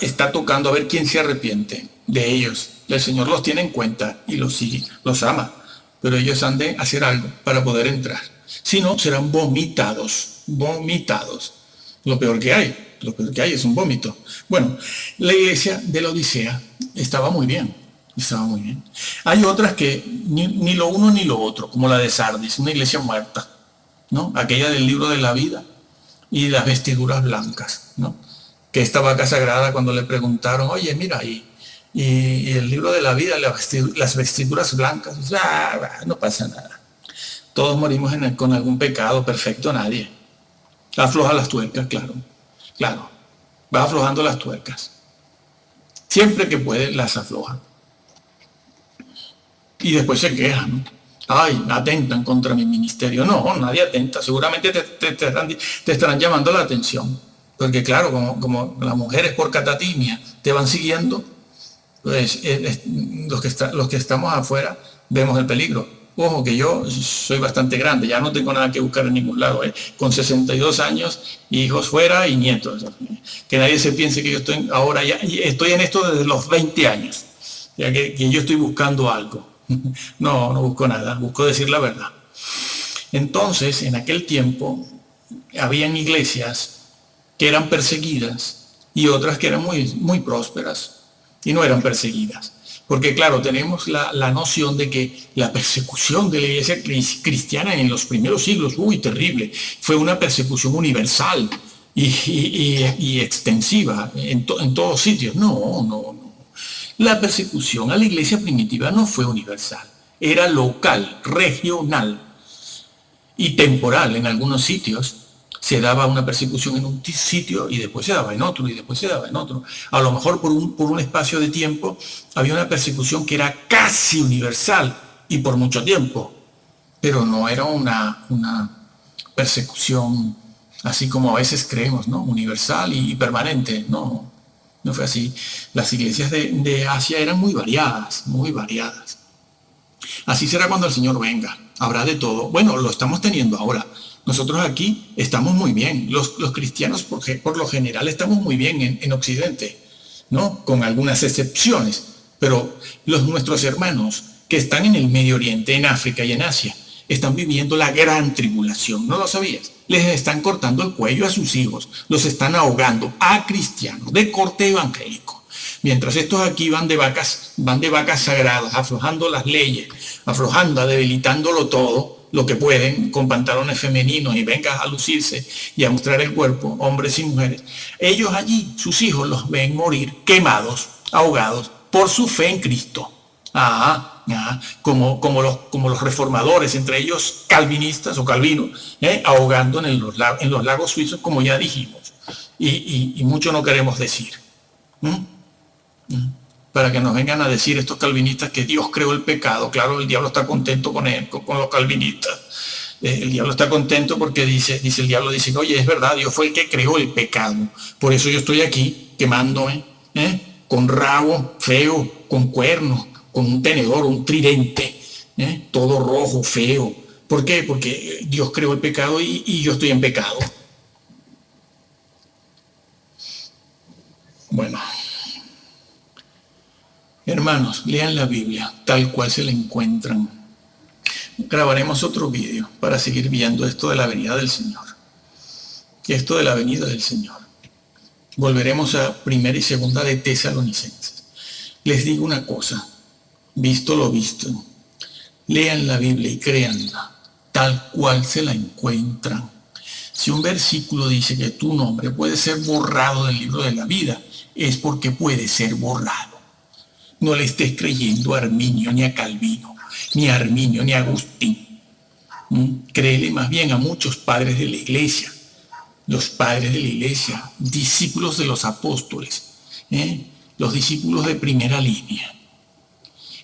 está tocando a ver quién se arrepiente de ellos. El Señor los tiene en cuenta y los sigue, los ama, pero ellos han de hacer algo para poder entrar. Si no, serán vomitados, vomitados. Lo peor que hay es un vómito. Bueno, la iglesia de la Odisea estaba muy bien, estaba muy bien. Hay otras que ni lo uno ni lo otro, como la de Sardis, una iglesia muerta, ¿no? Aquella del libro de la vida y las vestiduras blancas, ¿no? Que esta vaca sagrada, cuando le preguntaron, oye, mira, y el libro de la vida, las vestiduras blancas, no pasa nada. Todos morimos con algún pecado, perfecto nadie. Afloja las tuercas, claro, claro. Va aflojando las tuercas. Siempre que puede, las afloja. Y después se quejan, ¿no? Ay, atentan contra mi ministerio. No, nadie atenta. Seguramente te estarán llamando la atención. Porque claro, como las mujeres por catatimia te van siguiendo, pues los que estamos afuera vemos el peligro. Ojo que yo soy bastante grande, ya no tengo nada que buscar en ningún lado, con 62 años, hijos fuera y nietos. Que nadie se piense que yo estoy ahora, ya estoy en esto desde los 20 años, ya que yo estoy buscando algo. No, no busco nada, busco decir la verdad. Entonces, en aquel tiempo, habían iglesias que eran perseguidas y otras que eran muy, muy prósperas y no eran perseguidas. Porque claro, tenemos la noción de que la persecución de la iglesia cristiana en los primeros siglos, terrible, fue una persecución universal y extensiva en todos sitios. No, no, no. La persecución a la iglesia primitiva no fue universal, era local, regional y temporal. En algunos sitios se daba una persecución en un sitio y después se daba en otro y después se daba en otro. A lo mejor por un espacio de tiempo había una persecución que era casi universal y por mucho tiempo, pero no era una persecución así como a veces creemos, ¿no? Universal y permanente. No, no fue así. Las iglesias de Asia eran muy variadas, muy variadas. Así será cuando el Señor venga. Habrá de todo. Bueno, lo estamos teniendo ahora. Nosotros aquí estamos muy bien. Los cristianos, por lo general, estamos muy bien en Occidente, ¿no? Con algunas excepciones. Pero nuestros hermanos que están en el Medio Oriente, en África y en Asia, están viviendo la gran tribulación. ¿No lo sabías? Les están cortando el cuello a sus hijos. Los están ahogando a cristianos de corte evangélico. Mientras estos aquí van de vacas sagradas, aflojando las leyes, aflojando, debilitándolo todo, lo que pueden, con pantalones femeninos y vengan a lucirse y a mostrar el cuerpo, hombres y mujeres. Ellos allí, sus hijos los ven morir quemados, ahogados, por su fe en Cristo. Como los reformadores, entre ellos calvinistas o calvinos, ahogando en los lagos suizos, como ya dijimos. Y mucho no queremos decir. Para que nos vengan a decir estos calvinistas que Dios creó el pecado. Claro, el diablo está contento con los calvinistas. El diablo está contento porque el diablo dice, oye, es verdad, Dios fue el que creó el pecado. Por eso yo estoy aquí quemándome, con rabo feo, con cuernos, con un tenedor, un tridente, todo rojo, feo. ¿Por qué? Porque Dios creó el pecado y yo estoy en pecado. Bueno. Hermanos, lean la Biblia tal cual se la encuentran. Grabaremos otro vídeo para seguir viendo esto de la venida del Señor. Esto de la venida del Señor. Volveremos a primera y segunda de Tesalonicenses. Les digo una cosa, visto lo visto, Lean la Biblia y créanla, tal cual se la encuentran. Si un versículo dice que tu nombre puede ser borrado del libro de la vida, es porque puede ser borrado. No le estés creyendo a Arminio, ni a Calvino, ni a Arminio, ni a Agustín. Créele más bien a muchos padres de la iglesia, los padres de la iglesia, discípulos de los apóstoles, los discípulos de primera línea.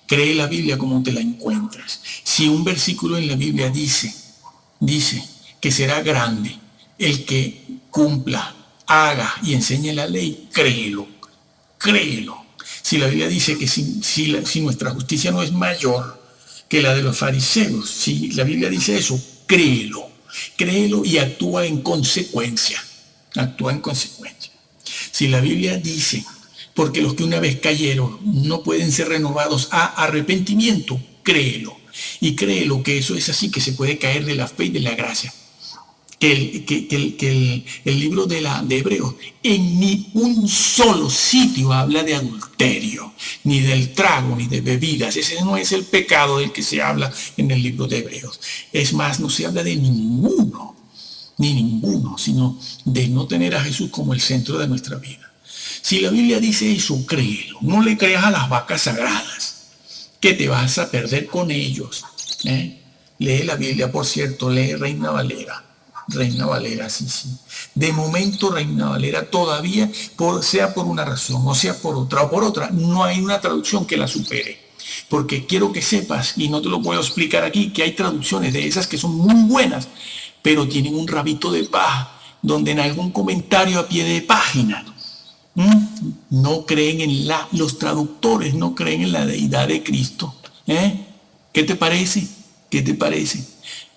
Cree la Biblia como te la encuentras. Si un versículo en la Biblia dice que será grande el que cumpla, haga y enseñe la ley, créelo. Si la Biblia dice que si nuestra justicia no es mayor que la de los fariseos, si la Biblia dice eso, créelo y actúa en consecuencia. Si la Biblia dice, porque los que una vez cayeron no pueden ser renovados a arrepentimiento, créelo. Y créelo que eso es así, que se puede caer de la fe y de la gracia. Que el libro de Hebreos en ni un solo sitio habla de adulterio, ni del trago, ni de bebidas. Ese no es el pecado del que se habla en el libro de Hebreos. Es más, no se habla de ninguno, sino de no tener a Jesús como el centro de nuestra vida. Si la Biblia dice eso, créelo. No le creas a las vacas sagradas, que te vas a perder con ellos. Lee la Biblia, por cierto, lee Reina Valera, sí. De momento, Reina Valera todavía, sea por una razón, o sea por otra, no hay una traducción que la supere. Porque quiero que sepas, y no te lo puedo explicar aquí, que hay traducciones de esas que son muy buenas, pero tienen un rabito de paja, donde en algún comentario a pie de página no creen los traductores no creen en la deidad de Cristo. ¿Qué te parece?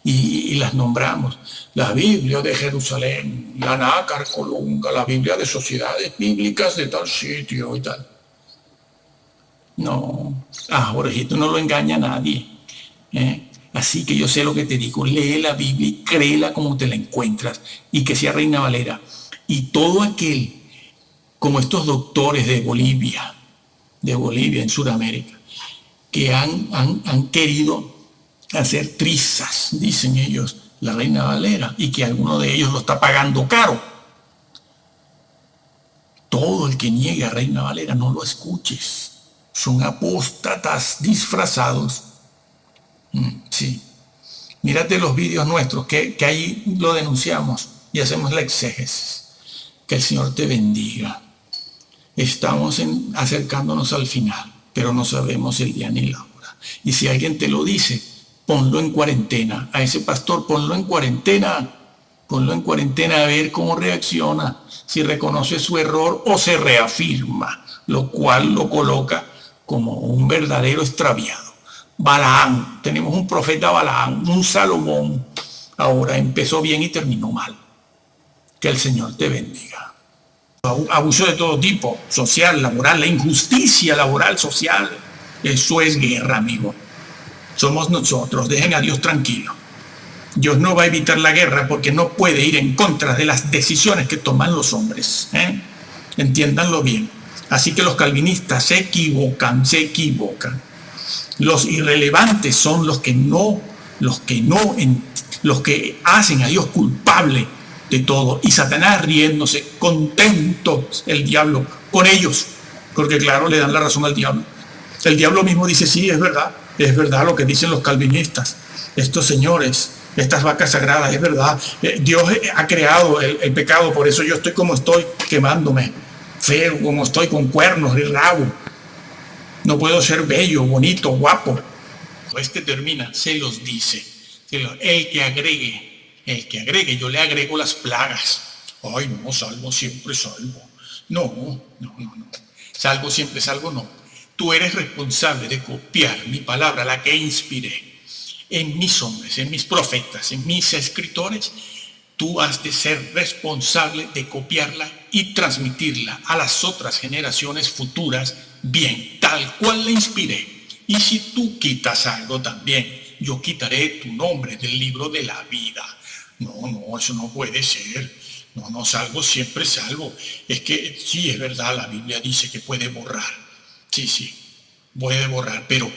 Y las nombramos. La Biblia de Jerusalén, la Nácar Colunga, la Biblia de sociedades bíblicas de tal sitio y tal. No, Jorgito, no lo engaña a nadie. Así que yo sé lo que te digo, lee la Biblia y créela como te la encuentras, y que sea Reina Valera. Y todo aquel, como estos doctores de Bolivia en Sudamérica, que han querido hacer trizas, dicen ellos, la Reina Valera, y que alguno de ellos lo está pagando caro. Todo el que niegue a Reina Valera, no lo escuches. Son apóstatas disfrazados. Sí. Mírate los vídeos nuestros, que ahí lo denunciamos y hacemos la exégesis. Que el Señor te bendiga. Estamos acercándonos al final, pero no sabemos el día ni la hora. Y si alguien te lo dice, ponlo en cuarentena. A ese pastor ponlo en cuarentena a ver cómo reacciona, si reconoce su error o se reafirma, lo cual lo coloca como un verdadero extraviado. Balaam, tenemos un profeta Balaam, un Salomón, ahora empezó bien y terminó mal. Que el Señor te bendiga. Abuso de todo tipo, social, laboral, la injusticia laboral, social, eso es guerra, amigo. Somos nosotros, dejen a Dios tranquilo. Dios no va a evitar la guerra porque no puede ir en contra de las decisiones que toman los hombres. Entiéndanlo bien. Así que los calvinistas se equivocan. Los irrelevantes son los que hacen a Dios culpable de todo. Y Satanás riéndose, contento el diablo con ellos, porque claro, le dan la razón al diablo. El diablo mismo dice, sí, es verdad lo que dicen los calvinistas. Estos señores, estas vacas sagradas, es verdad. Dios ha creado el pecado, por eso yo estoy como estoy, quemándome, feo como estoy, con cuernos y rabo. No puedo ser bello, bonito, guapo. Pues que termina, se los dice. El que agregue, yo le agrego las plagas. Ay, no, salvo, siempre salvo. No. Salvo, siempre salvo, no. Tú eres responsable de copiar mi palabra, la que inspiré, en mis hombres, en mis profetas, en mis escritores. Tú has de ser responsable de copiarla y transmitirla a las otras generaciones futuras bien, tal cual la inspiré. Y si tú quitas algo también, yo quitaré tu nombre del libro de la vida. No, eso no puede ser. No, salvo, siempre salvo. Es que sí, es verdad, la Biblia dice que puede borrar. Sí. puede borrar, pero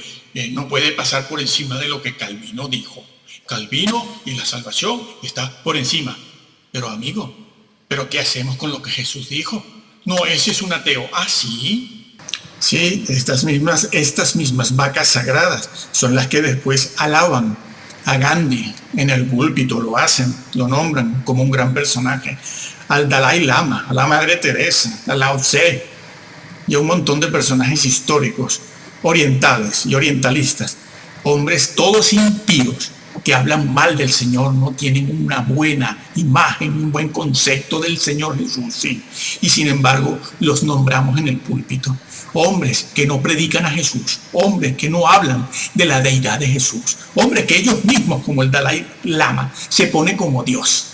no puede pasar por encima de lo que Calvino dijo. Calvino y la salvación está por encima. Pero amigo, ¿pero qué hacemos con lo que Jesús dijo? No, ese es un ateo. ¿Ah, sí? Sí, estas mismas vacas sagradas son las que después alaban a Gandhi en el púlpito, lo hacen, lo nombran como un gran personaje, al Dalai Lama, a la Madre Teresa, a Lao Tse y a un montón de personajes históricos, orientales y orientalistas, hombres todos impíos que hablan mal del Señor, no tienen una buena imagen, un buen concepto del Señor Jesús, sí. Y sin embargo los nombramos en el púlpito. Hombres que no predican a Jesús, hombres que no hablan de la deidad de Jesús, hombres que ellos mismos, como el Dalai Lama, se pone como Dios,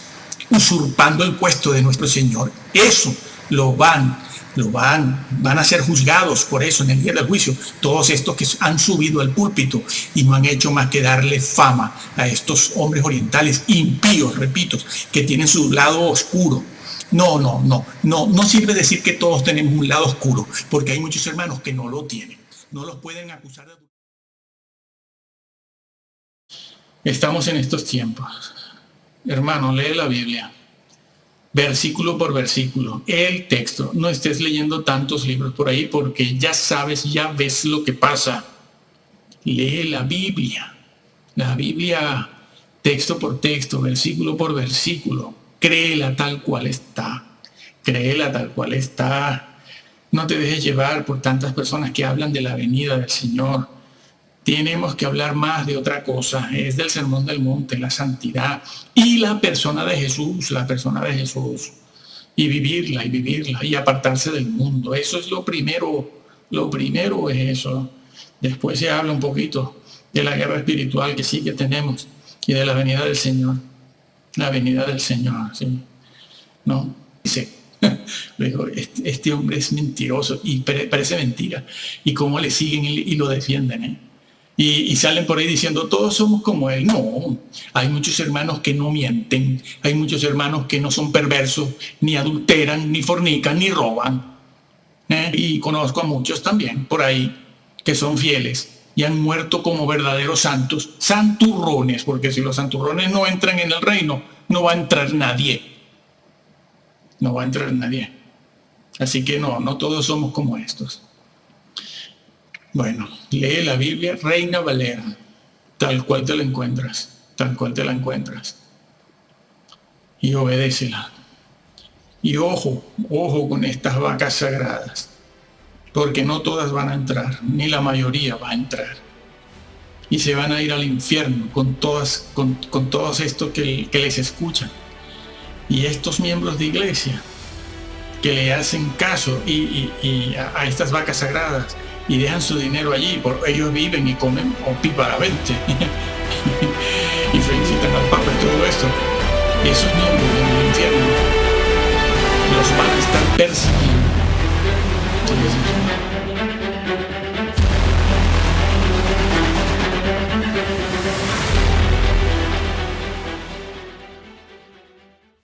usurpando el puesto de nuestro Señor. Eso van a ser juzgados por eso en el día del juicio, todos estos que han subido al púlpito y no han hecho más que darle fama a estos hombres orientales impíos, repito, que tienen su lado oscuro. No sirve decir que todos tenemos un lado oscuro, porque hay muchos hermanos que no lo tienen, no los pueden acusar de... Estamos en estos tiempos. Hermano, lee la Biblia, versículo por versículo, el texto. No estés leyendo tantos libros por ahí porque ya sabes, ya ves lo que pasa. Lee la Biblia texto por texto, versículo por versículo. Créela tal cual está. No te dejes llevar por tantas personas que hablan de la venida del Señor. Tenemos que hablar más de otra cosa, es del Sermón del Monte, la santidad y la persona de Jesús, y vivirla y apartarse del mundo. Eso es lo primero es eso. Después se habla un poquito de la guerra espiritual que sí que tenemos y de la venida del Señor. ¿Sí? ¿No? Dice, luego, este hombre es mentiroso y parece mentira. Y cómo le siguen y lo defienden, Y salen por ahí diciendo, todos somos como él. No, hay muchos hermanos que no mienten, hay muchos hermanos que no son perversos, ni adulteran, ni fornican, ni roban. Y conozco a muchos también por ahí que son fieles y han muerto como verdaderos santos, santurrones, porque si los santurrones no entran en el reino, no va a entrar nadie. Así que no todos somos como estos. Bueno, lee la Biblia, Reina Valera, tal cual te la encuentras. Y obedécela. Y ojo con estas vacas sagradas, porque no todas van a entrar, ni la mayoría va a entrar. Y se van a ir al infierno con todos estos que les escuchan. Y estos miembros de iglesia que le hacen caso a estas vacas sagradas y dejan su dinero allí, ellos viven y comen opíparamente y felicitan al Papa y todo esto. Esos miembros del infierno los van a estar persiguiendo.